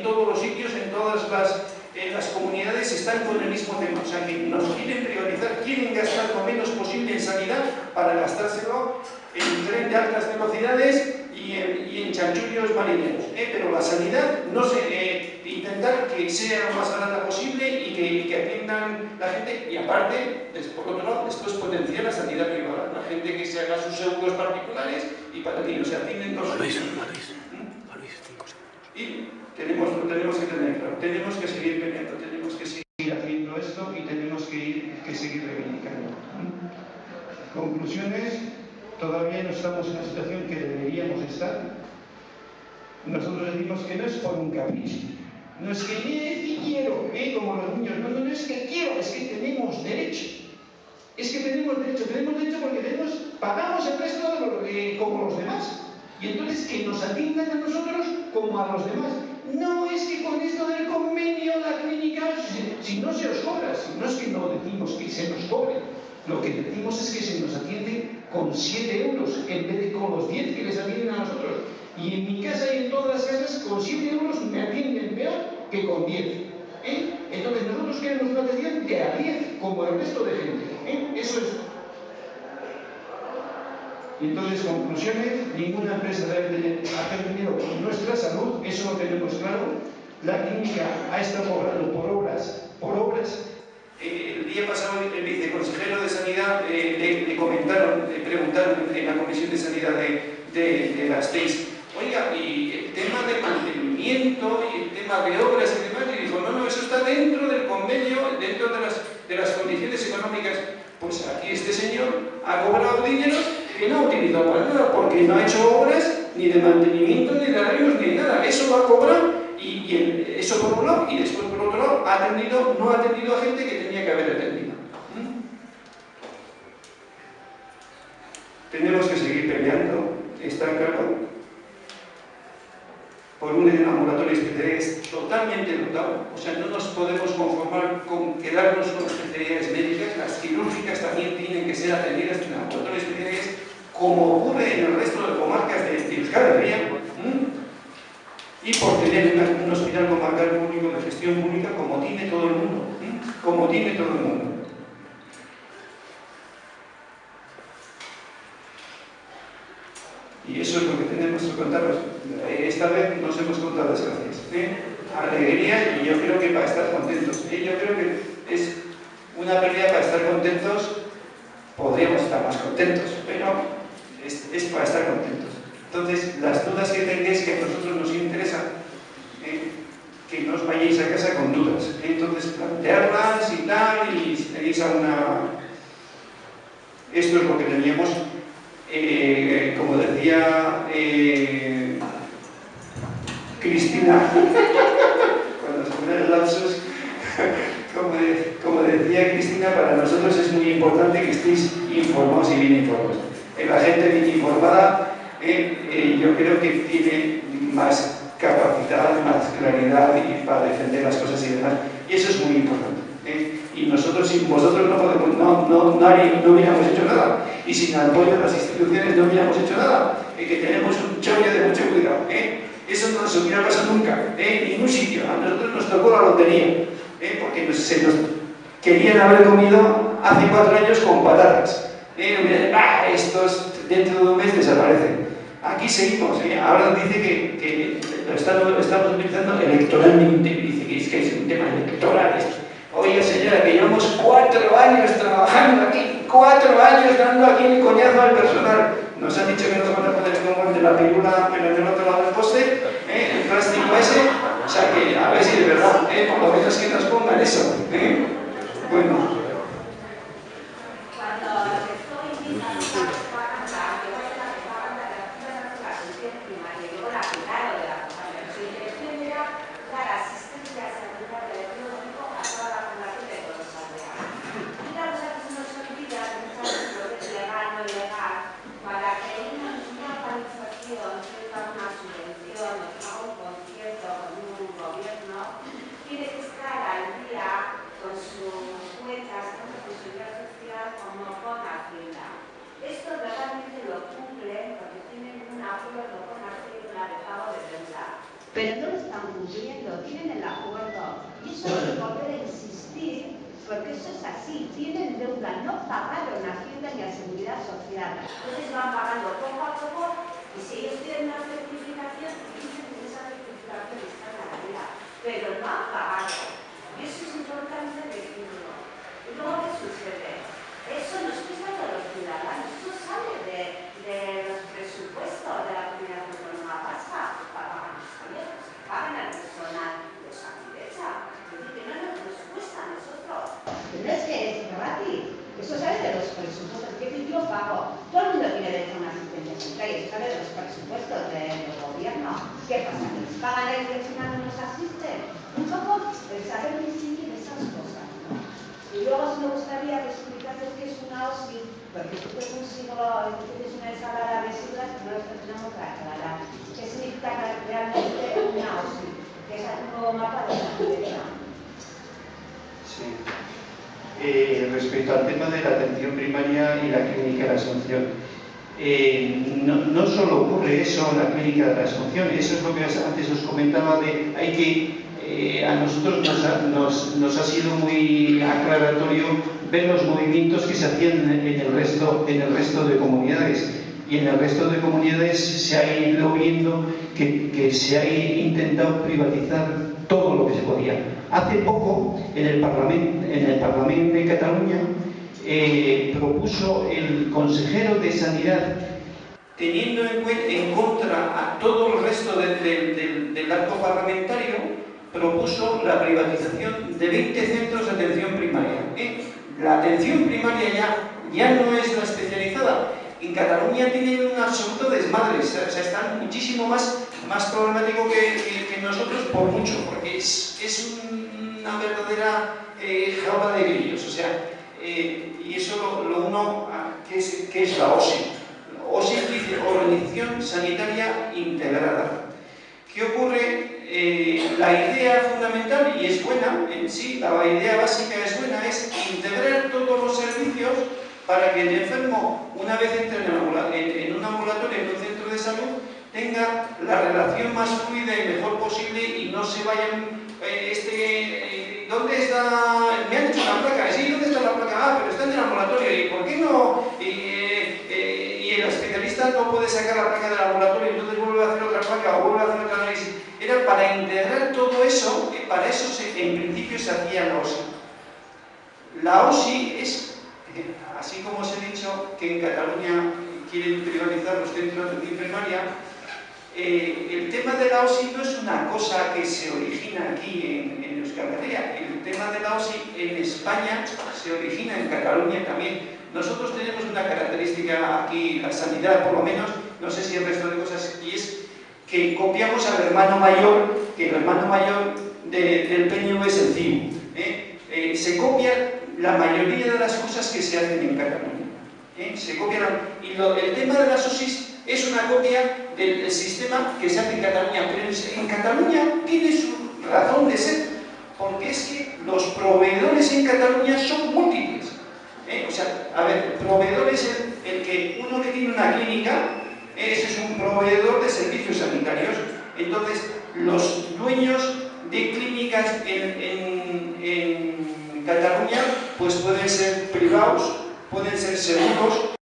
todos los sitios, en todas las comunidades están con el mismo tema, o sea que nos quieren privatizar, quieren gastar lo menos posible en sanidad para gastárselo en tren de altas velocidades y en chanchullos marineros, pero la sanidad intentar que sea lo más barata posible y que atiendan la gente, y aparte, por otro lado, después potenciar la sanidad privada, la gente que se haga sus seguros particulares y para ti, o sea, tienen dos. Y tenemos que tener claro, tenemos que seguir peleando, tenemos que seguir haciendo esto y tenemos que seguir reivindicando. Conclusiones, todavía no estamos en la situación que deberíamos estar. Nosotros decimos que no es por un capricho, no es que quiero, como los niños, no es que quiero, es que tenemos derecho. Es que tenemos derecho porque pagamos el resto como los demás. Y entonces que nos atiendan a nosotros como a los demás. No es que con esto del convenio la clínica, si no se os cobra, si no es que no decimos que se nos cobre, lo que decimos es que se nos atiende con 7 euros en vez de con los 10 que les atienden a nosotros. Y en mi casa y en todas las casas con 7 euros me atienden peor que con 10. Entonces nosotros queremos una atención de a 10 como el resto de gente. Eso es. Y entonces, conclusiones, ninguna empresa debe hacer dinero con nuestra salud, eso lo tenemos claro. La clínica ha estado cobrando por obras. El día pasado el viceconsejero de Sanidad le comentaron, le preguntaron en la Comisión de Sanidad de las TEIs, oiga, y el tema de mantenimiento y el tema de obras y demás, y dijo, no, eso está dentro del convenio, dentro de las condiciones económicas. Pues aquí este señor ha cobrado dinero que no ha utilizado para nada, porque no ha hecho obras ni de mantenimiento, ni de arreglos, ni de nada. Eso va a cobrar y eso por un lado, y después por otro lado no ha atendido a gente que tenía que haber atendido. Tenemos que seguir peleando, está claro, por un ambulatorio especialidades totalmente dotado. O sea, no nos podemos conformar con quedarnos con especialidades médicas. Las quirúrgicas también tienen que ser atendidas en ambulatorios especialidades, como ocurre en el resto de comarcas de Euskal Herria, y por tener un hospital comarcal público de gestión pública como tiene todo el mundo. Como tiene todo el mundo. Y eso es lo que tenemos que contaros. Esta vez nos hemos contado las gracias. Alegría, y yo creo que para estar contentos. Yo creo que es una pelea para estar contentos. Podríamos estar más contentos, pero es para estar contentos. Entonces, las dudas que tengáis, que a nosotros nos interesa, que no os vayáis a casa con dudas. Entonces, plantearlas y tal, y si tenéis alguna... Esto es lo que teníamos. Como decía Cristina, cuando se ponen lapsos, como decía Cristina, para nosotros es muy importante que estéis informados y bien informados. La gente bien informada, yo creo que tiene más capacidad, más claridad para defender las cosas y demás. Y eso es muy importante. Y nosotros, sin vosotros no podemos, no hubiéramos hecho nada. Y sin el apoyo de las instituciones no hubiéramos hecho nada. Que tenemos un chollo de mucho cuidado. Eso no nos hubiera pasado nunca, en ningún sitio. A nosotros nos tocó la lotería, porque se nos querían haber comido hace 4 años con patatas. Estos dentro de un mes desaparecen. Aquí seguimos. Ahora dice que lo estamos utilizando electoralmente. Dice que es un tema electoral esto. Oye, señora, que llevamos 4 años trabajando aquí, 4 años dando aquí el coñazo al personal. Nos han dicho que nos van a poner como el de la pirula, pero en el otro lado del poste, el plástico ese. O sea que, a ver si de verdad, por lo menos que nos pongan eso. Bueno. Pero no lo están cumpliendo, tienen el acuerdo. Y eso hay que volver a insistir, porque eso es así. Tienen deuda, no pagaron a Hacienda ni a Seguridad Social. Entonces van pagando poco a poco, y si ellos tienen una certificación, dicen que esa certificación está en la vida, pero no han pagado. Y eso es importante decirlo. Y luego, ¿qué sucede? Eso nos cuesta a los ciudadanos, eso sale de los presupuestos de la Comunidad Autónoma Vasca. Pagan al personal de Osakidetza. Es decir, que no nos cuesta a nosotros. No es que es gratis. Eso sale de los presupuestos. Que yo pago. Todo el mundo tiene derecho a una asistencia sanitaria. Eso sale de los presupuestos del gobierno. ¿Qué pasa? ¿Que les pagan la dirección no nos asiste? Un poco el saber distinguir esas cosas, ¿no? Y luego me gustaría que explicases qué es una OSI, porque tú tienes una ensalada de siglas que no las tenemos que aclarar. ¿Qué significa realmente una OSI? Que es un nuevo mapa de la ciudadanía. Sí. Respecto al tema de la atención primaria y la clínica de la Asunción, no solo ocurre eso en la clínica de la Asunción, eso es lo que antes os comentaba de hay que a nosotros nos ha sido muy aclaratorio ver los movimientos que se hacían en el resto de comunidades, y en el resto de comunidades se ha ido viendo que se ha intentado privatizar todo lo que se podía. Hace poco en el Parlamento de Cataluña propuso el consejero de Sanidad, teniendo en contra a todo el resto del arco parlamentario, propuso la privatización de 20 centros de atención primaria. La atención primaria ya no es la especializada. En Cataluña tienen un absoluto desmadre, o sea, están muchísimo más problemático que nosotros por mucho, porque es una verdadera jaula de grillos, o sea, y eso lo uno, ¿qué es la OSI? OSI dice Organización Sanitaria Integrada. ¿Qué ocurre? La idea fundamental, y es buena en sí, la idea básica es buena, es integrar todos los servicios para que el enfermo, una vez entre en un ambulatorio, en un centro de salud, tenga la relación más fluida y mejor posible y no se vayan... ¿dónde está? Me han hecho una placa. Sí, ¿dónde está la placa? Ah, pero está en el ambulatorio. ¿Y por qué no? Y el especialista no puede sacar la placa del ambulatorio y entonces vuelve a hacer otra placa o vuelve a hacer otra análisis. Era para integrar todo eso, para eso en principio se hacía la OSI. La OSI es, así como os he dicho, que en Cataluña quieren privatizar los centros de primaria. El tema de la OSI no es una cosa que se origina aquí en Euskal Herria. El tema de la OSI en España se origina en Cataluña también. Nosotros tenemos una característica aquí, la sanidad por lo menos, no sé si el resto de cosas, y es que copiamos al hermano mayor, que el hermano mayor del PNV es el CIU. Se copia la mayoría de las cosas que se hacen en Cataluña. Se copian, y el tema de las OSIs es una copia del sistema que se hace en Cataluña, pero en Cataluña tiene su razón de ser, porque es que los proveedores en Cataluña son múltiples. O sea, a ver, proveedor es uno que tiene una clínica, ese es un proveedor de servicios sanitarios. Entonces, los dueños de clínicas en Cataluña, pues pueden ser privados, pueden ser seguros,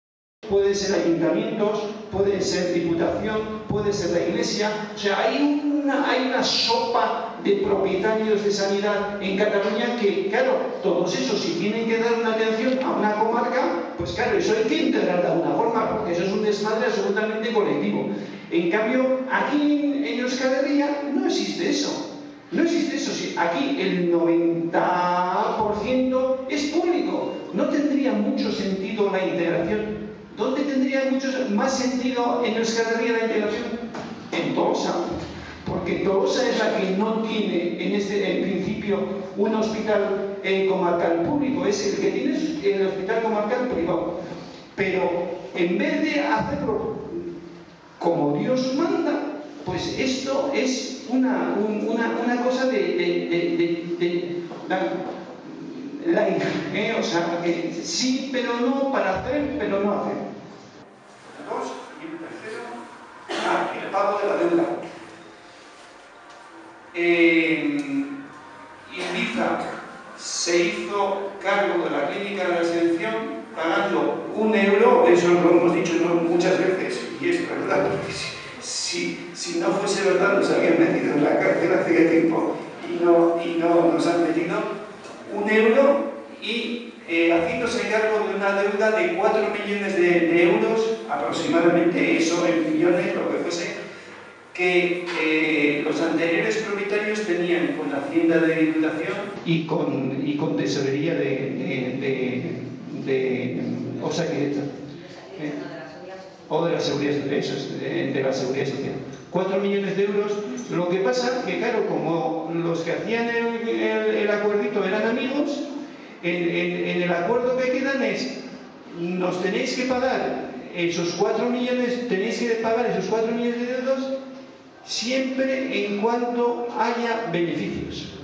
pueden ser ayuntamientos, pueden ser diputación, puede ser la iglesia. O sea, hay una sopa de propietarios de sanidad en Cataluña que, claro, todos esos, si tienen que dar una atención a una comarca, pues claro, eso hay que integrar de alguna forma, porque eso es un desmadre absolutamente colectivo. En cambio, aquí en Euskal Herria no existe eso. No existe eso. Aquí el 90% es público. No tendría mucho sentido la integración. ¿Dónde tendría mucho más sentido en Euskal Herria la integración? En Tolosa. Porque Tolosa es la que no tiene en principio un hospital comarcal público, es el que tiene el hospital comarcal privado. Pero en vez de hacerlo como Dios manda, pues esto es una cosa o sea, sí pero no, para hacer pero no hacer. Dos, y el tercero, el pago de la deuda. Ibiza se hizo cargo de la clínica de la Asunción pagando €1, eso lo hemos dicho muchas veces, y es verdad, porque si no fuese verdad nos habían metido en la cárcel hace tiempo y no nos han metido €1 y haciéndose cargo de una deuda de 4 millones de euros, aproximadamente eso en millones, lo que fuese, que los anteriores propietarios tenían con la Hacienda de Diputación y con Tesorería de Osakidetza. o de la seguridad social. 4 millones de euros. Lo que pasa que, claro, como los que hacían el acuerdito eran amigos, en el acuerdo que quedan es: nos tenéis que pagar esos 4 millones, de euros siempre en cuanto haya beneficios.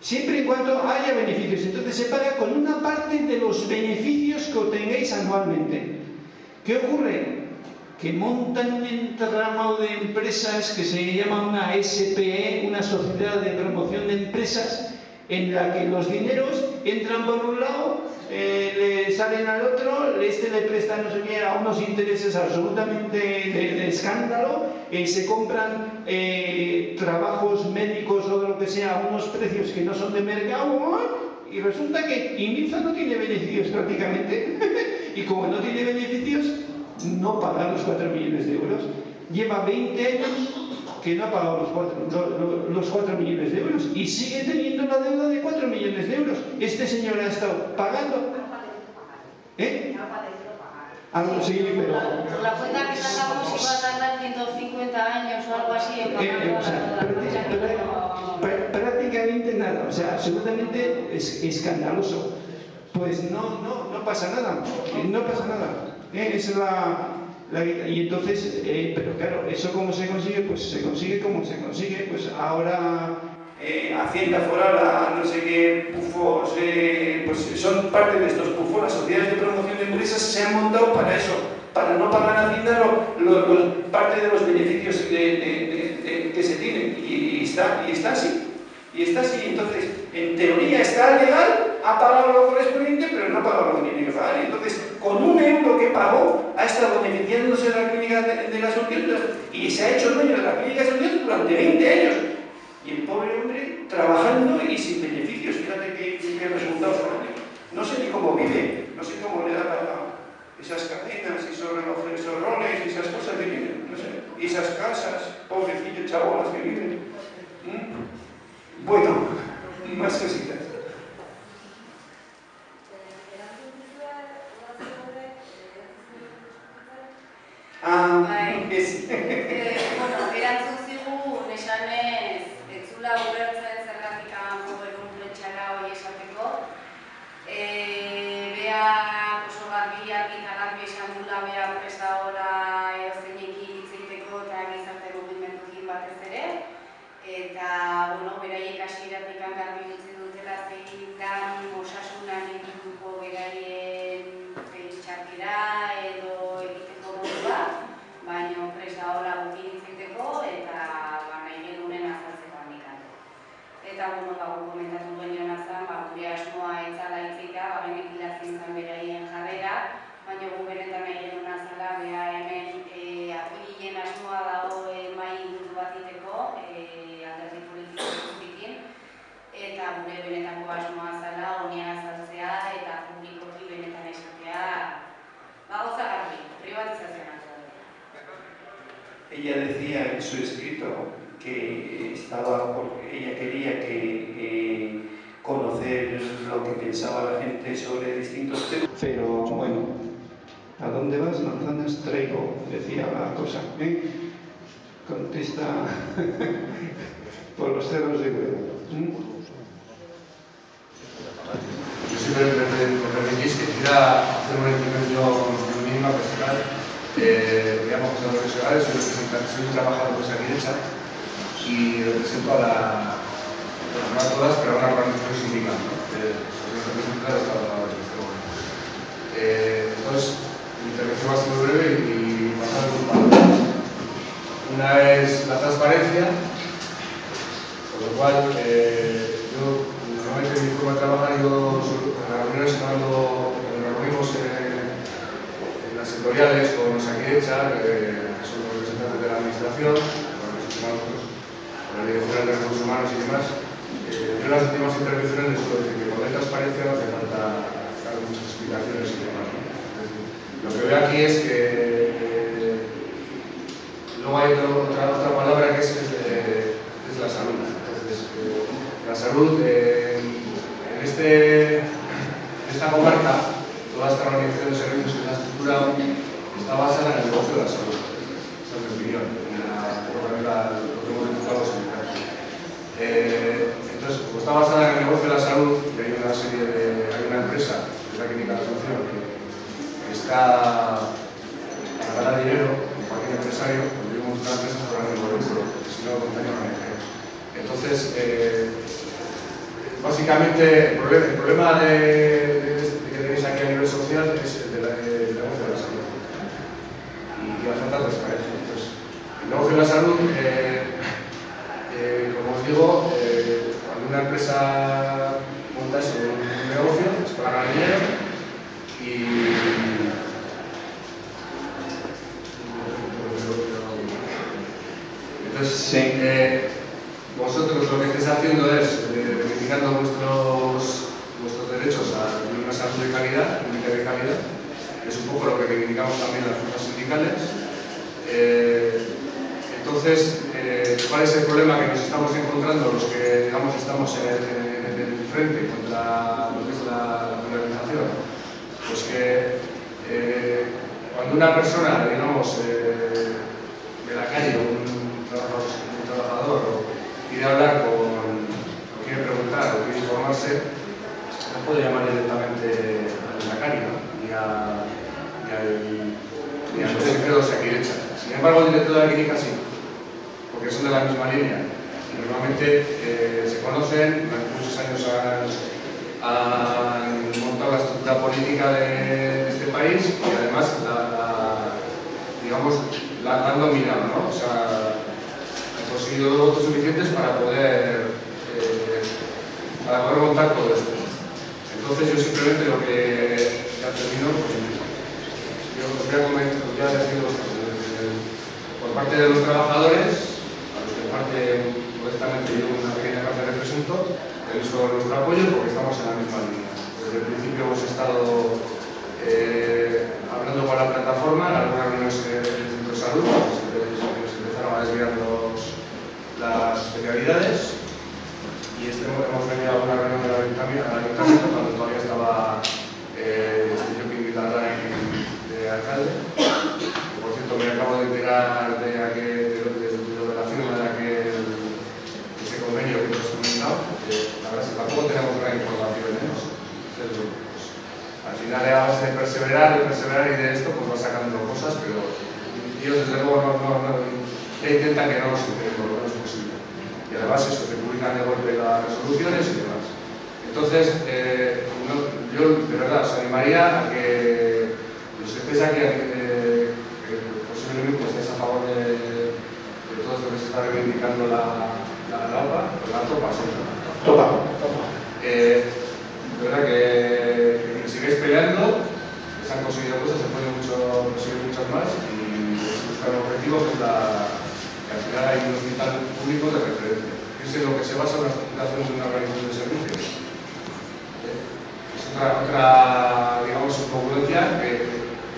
Siempre en cuanto haya beneficios. Entonces se paga con una parte de los beneficios que obtengáis anualmente. ¿Qué ocurre? Que montan un entramado de empresas que se llama una SPE, una Sociedad de Promoción de Empresas, en la que los dineros entran por un lado, le salen al otro, le presta no sé qué a unos intereses absolutamente de escándalo, se compran trabajos médicos o de lo que sea a unos precios que no son de mercado, y resulta que Inviza no tiene beneficios prácticamente y como no tiene beneficios no paga los 4 millones de euros. Lleva 20 años que no ha pagado los 4 millones de euros y sigue teniendo la deuda de 4 millones de euros. Este señor ha estado pagando. Algo sí, pero... Por la cuenta que sacamos iba a tardar 150 años o algo así en pagar prácticamente nada, o sea, absolutamente escandaloso. Pues no pasa nada, es y entonces, pero claro, ¿eso cómo se consigue? Pues se consigue como se consigue, pues ahora Hacienda Foral, no sé qué pufos, pues son parte de estos pufos, las sociedades de promoción de empresas se han montado para eso, para no pagar a Hacienda parte de los beneficios que se tienen, y está así. Entonces, en teoría está legal, ha pagado lo correspondiente, pero no ha pagado lo que tiene que pagar. Entonces, con 1 euro que pagó, ha estado beneficiándose de la clínica de la Asunción y se ha hecho dueño de la clínica de la Asunción durante 20 años. Y el pobre hombre trabajando y sin beneficios. Fíjate qué resultados. No sé ni cómo vive, no sé cómo le da para esas cadenas, esos relojes, esos roles, esas cosas que viven, no sé. Y esas casas, pobrecillos chabolas que viven. Bueno, más cositas. Bueno, erantzun zigun esanez, ez zula ulertzen zergatik gobernu pletxara hori esateko. Bea oso garbi esan dula bea presta hola eozeinekin hitz egiteko eta gizarte mugimenduekin batez ere. Eta, bueno, beraiek hasieratik garbi utzi dutela zein dan osasunan inguruko beraien pentsakera edo egiteko modua, baina prest dagoela gukin hitz egiteko eta nahi genunen azaltzeko handikan. Eta, bueno, guk komentatu genion azan, gure asmoa etzala hitzitea, benek hilatzen zen beraien jarrera, baina gu benetan nahi genuen azala, bea hemen apirilen asmoa dago mai inguru bat iteko, alderdi politiko guztikin, eta gure benetako asmoa zala, honean azaltzea eta publikoki benetan esatea, gauza garbi, privatizazioan azaltzea. Ella decía en su escrito que ella quería conocer lo que pensaba la gente sobre distintos temas, pero bueno, ¿a dónde vas? Manzanas traigo, decía la cosa, contesta por los cerros de Huelva. Yo simplemente me permitís que quisiera hacer una intervención mínima personal. Me llamo José Manuel Segales, soy un trabajador de Osakidetza y represento a no a todas, pero a una organización sindical, ¿no? Represento a los trabajadores en este momento. Entonces, mi intervención va a ser muy breve y basada en 2 palabras. Una es la transparencia, con lo cual yo normalmente en mi forma de trabajar en las reuniones cuando nos reunimos en las sectoriales con Osakidetza, que son los representantes de la administración, con la dirección de recursos humanos y demás. Yo en las últimas intervenciones les puedo decir que con la transparencia no hace falta dar muchas explicaciones y demás, ¿no? Lo que veo aquí es que luego hay otra palabra que es la salud. Entonces, la salud en esta comarca, toda esta organización de servicios que está estructurada, está basada en el negocio de la salud. Esa es mi opinión. Lo que hemos enfocado los sindicatos. Entonces, como está basada en el negocio de la salud, y hay una empresa, que es la Clínica de Asunción, que está para ganar dinero, como cualquier empresario, cuando yo monto una empresa por ánimo de lucro, porque si no, montaría una ONG. Entonces, básicamente, el problema que tenéis aquí a nivel social es el del negocio de la salud. Y la falta de transparencia. Entonces, el negocio de la salud, como os digo, cuando una empresa monta eso, un negocio, es para ganar dinero y entonces, vosotros lo que estáis haciendo es reivindicando vuestros derechos a una salud de calidad, pública de calidad, que es un poco lo que reivindicamos también las fuerzas sindicales. Entonces, ¿cuál es el problema que nos estamos encontrando los que, digamos, estamos en el frente contra lo que es la privatización? Pues que cuando una persona, digamos, de la calle, un trabajador, quiere hablar o quiere preguntar o quiere informarse, no puede llamar directamente al becario ni a los secretarios de Osakidetza. Sin embargo, el director de la clínica sí, porque son de la misma línea. Y normalmente se conocen, durante muchos años han montado la estructura política de este país y además la han dominado, ¿no? O sea, han conseguido los votos suficientes para poder montar todo esto. Entonces yo simplemente lo que ya termino, pues, yo os voy a comentar, ya decir dos cosas. Por parte de los trabajadores, a los que parte modestamente yo una pequeña parte represento, tenéis todo nuestro apoyo porque estamos en la misma línea. Desde el principio hemos estado hablando con la plataforma en algunas reuniones del centro de salud, se empezaron a desviar las especialidades y hemos venido a una reunión del ayuntamiento cuando todavía estaba yo de alcalde. Por cierto, me acabo de enterar de lo de la firma de ese convenio que os he comentado, que la verdad es que tampoco tenemos gran información en eso. Entonces, pues, al final a base de perseverar y de esto, pues va sacando cosas, pero ellos desde luego intentan que no nos enteremos lo menos posible. Y además eso, que publican de golpe las resoluciones y demás. Entonces, yo de verdad os animaría a que los que estéis aquí, que posiblemente estéis a favor de todo esto que se está reivindicando la TOPA. De verdad que sigáis peleando, que se han conseguido cosas, se pueden conseguir muchas más y buscar un objetivo que es que al final hay un hospital público de referencia. Es en lo que se basa la estructuración de una organización de servicios. Es otra digamos, incongruencia que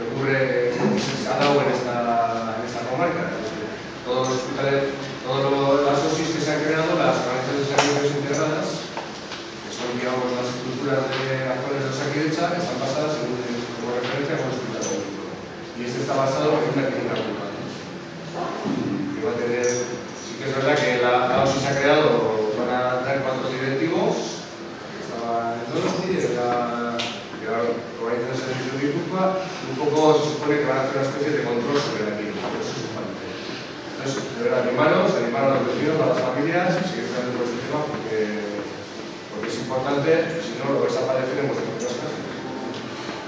ocurre, se ha dado en esta comarca. Todos los hospitales, todas las OSIs que se han creado, las organizaciones de servicios integradas, que son, digamos, las estructuras actuales de Osakidetza, están basadas como referencia a un hospital público. Y este está basado en una clínica privada. Que va a tener, sí que es verdad que la OSI se ha creado, van a traer 4 directivos, que estaban en Donosti, que ahora organizan el servicio de Guipúzcoa, y un poco se supone que van a hacer una especie de control sobre la clínica, pero eso es un fallo. Entonces, de verdad, animar a los vecinos, a las familias, y seguir hablando por este tema porque es importante, si no lo vais a padecer en vuestras casas.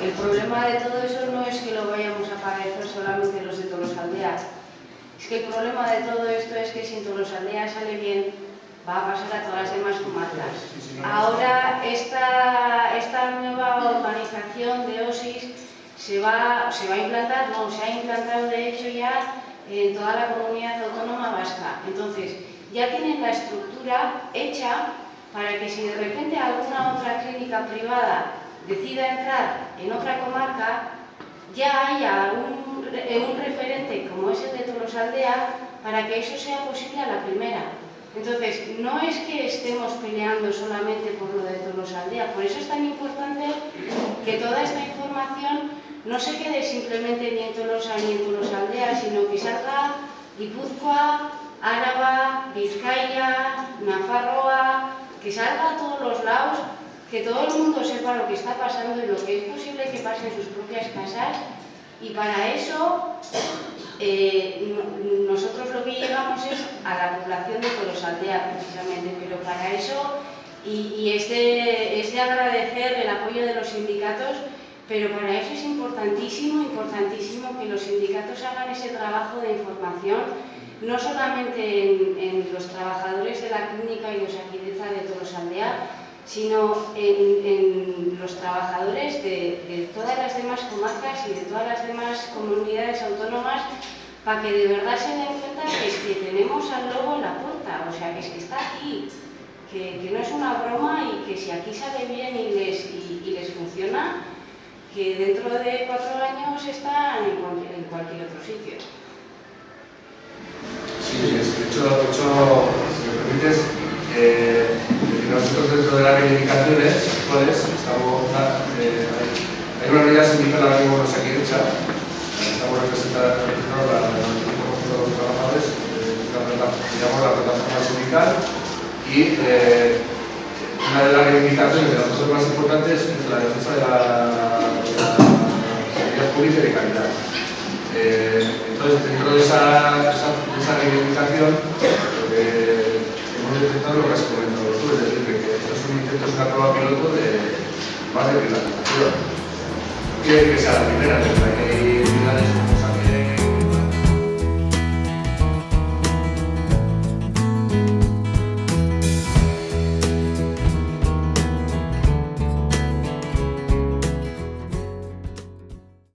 El problema de todo eso no es que lo vayamos a padecer solamente los de Tolosaldea. Es que el problema de todo esto es que si en Tolosaldea sale bien, va a pasar a todas las demás comarcas. Ahora, esta nueva organización de OSIs se va a implantar, no, se ha implantado de hecho ya en toda la comunidad autónoma vasca. Entonces, ya tienen la estructura hecha para que si de repente alguna otra clínica privada decida entrar en otra comarca, ya haya un referente como es el de Tolosaldea para que eso sea posible a la primera. Entonces, no es que estemos peleando solamente por lo de Tolosaldea, por eso es tan importante que toda esta información no se quede simplemente ni en Tolosa ni en Tolosaldea, sino que salga Guipúzcoa, Áraba, Vizcaya, Nafarroa, que salga a todos los lados, que todo el mundo sepa lo que está pasando y lo que es posible que pase en sus propias casas. Y para eso nosotros lo que llegamos es a la población de Tolosaldea precisamente, pero para eso, y es de agradecer el apoyo de los sindicatos, pero para eso es importantísimo que los sindicatos hagan ese trabajo de información, no solamente en los trabajadores de la clínica y Osakidetza de Tolosaldea, sino en los trabajadores de todas las demás comarcas y de todas las demás comunidades autónomas, para que de verdad se den cuenta que es que tenemos al lobo en la puerta, o sea, que es que está aquí, que no es una broma y que si aquí sale bien y les funciona, que dentro de 4 años están en cualquier otro sitio. Sí, de hecho, si me permites, nosotros dentro de las reivindicaciones actuales hay una unidad sindical ahora mismo en Osakidetza, estamos representando la 95% de los trabajadores, llamamos la plataforma sindical, y una de las reivindicaciones de nosotros más importantes es la defensa de la sanidad pública y de calidad. Entonces, dentro de esa reivindicación, hemos detectado lo que has comentado tú, es decir, que esto es una prueba piloto de más de privatización. No quiere decir que sea la primera, pero hay unidades como Osakidetza.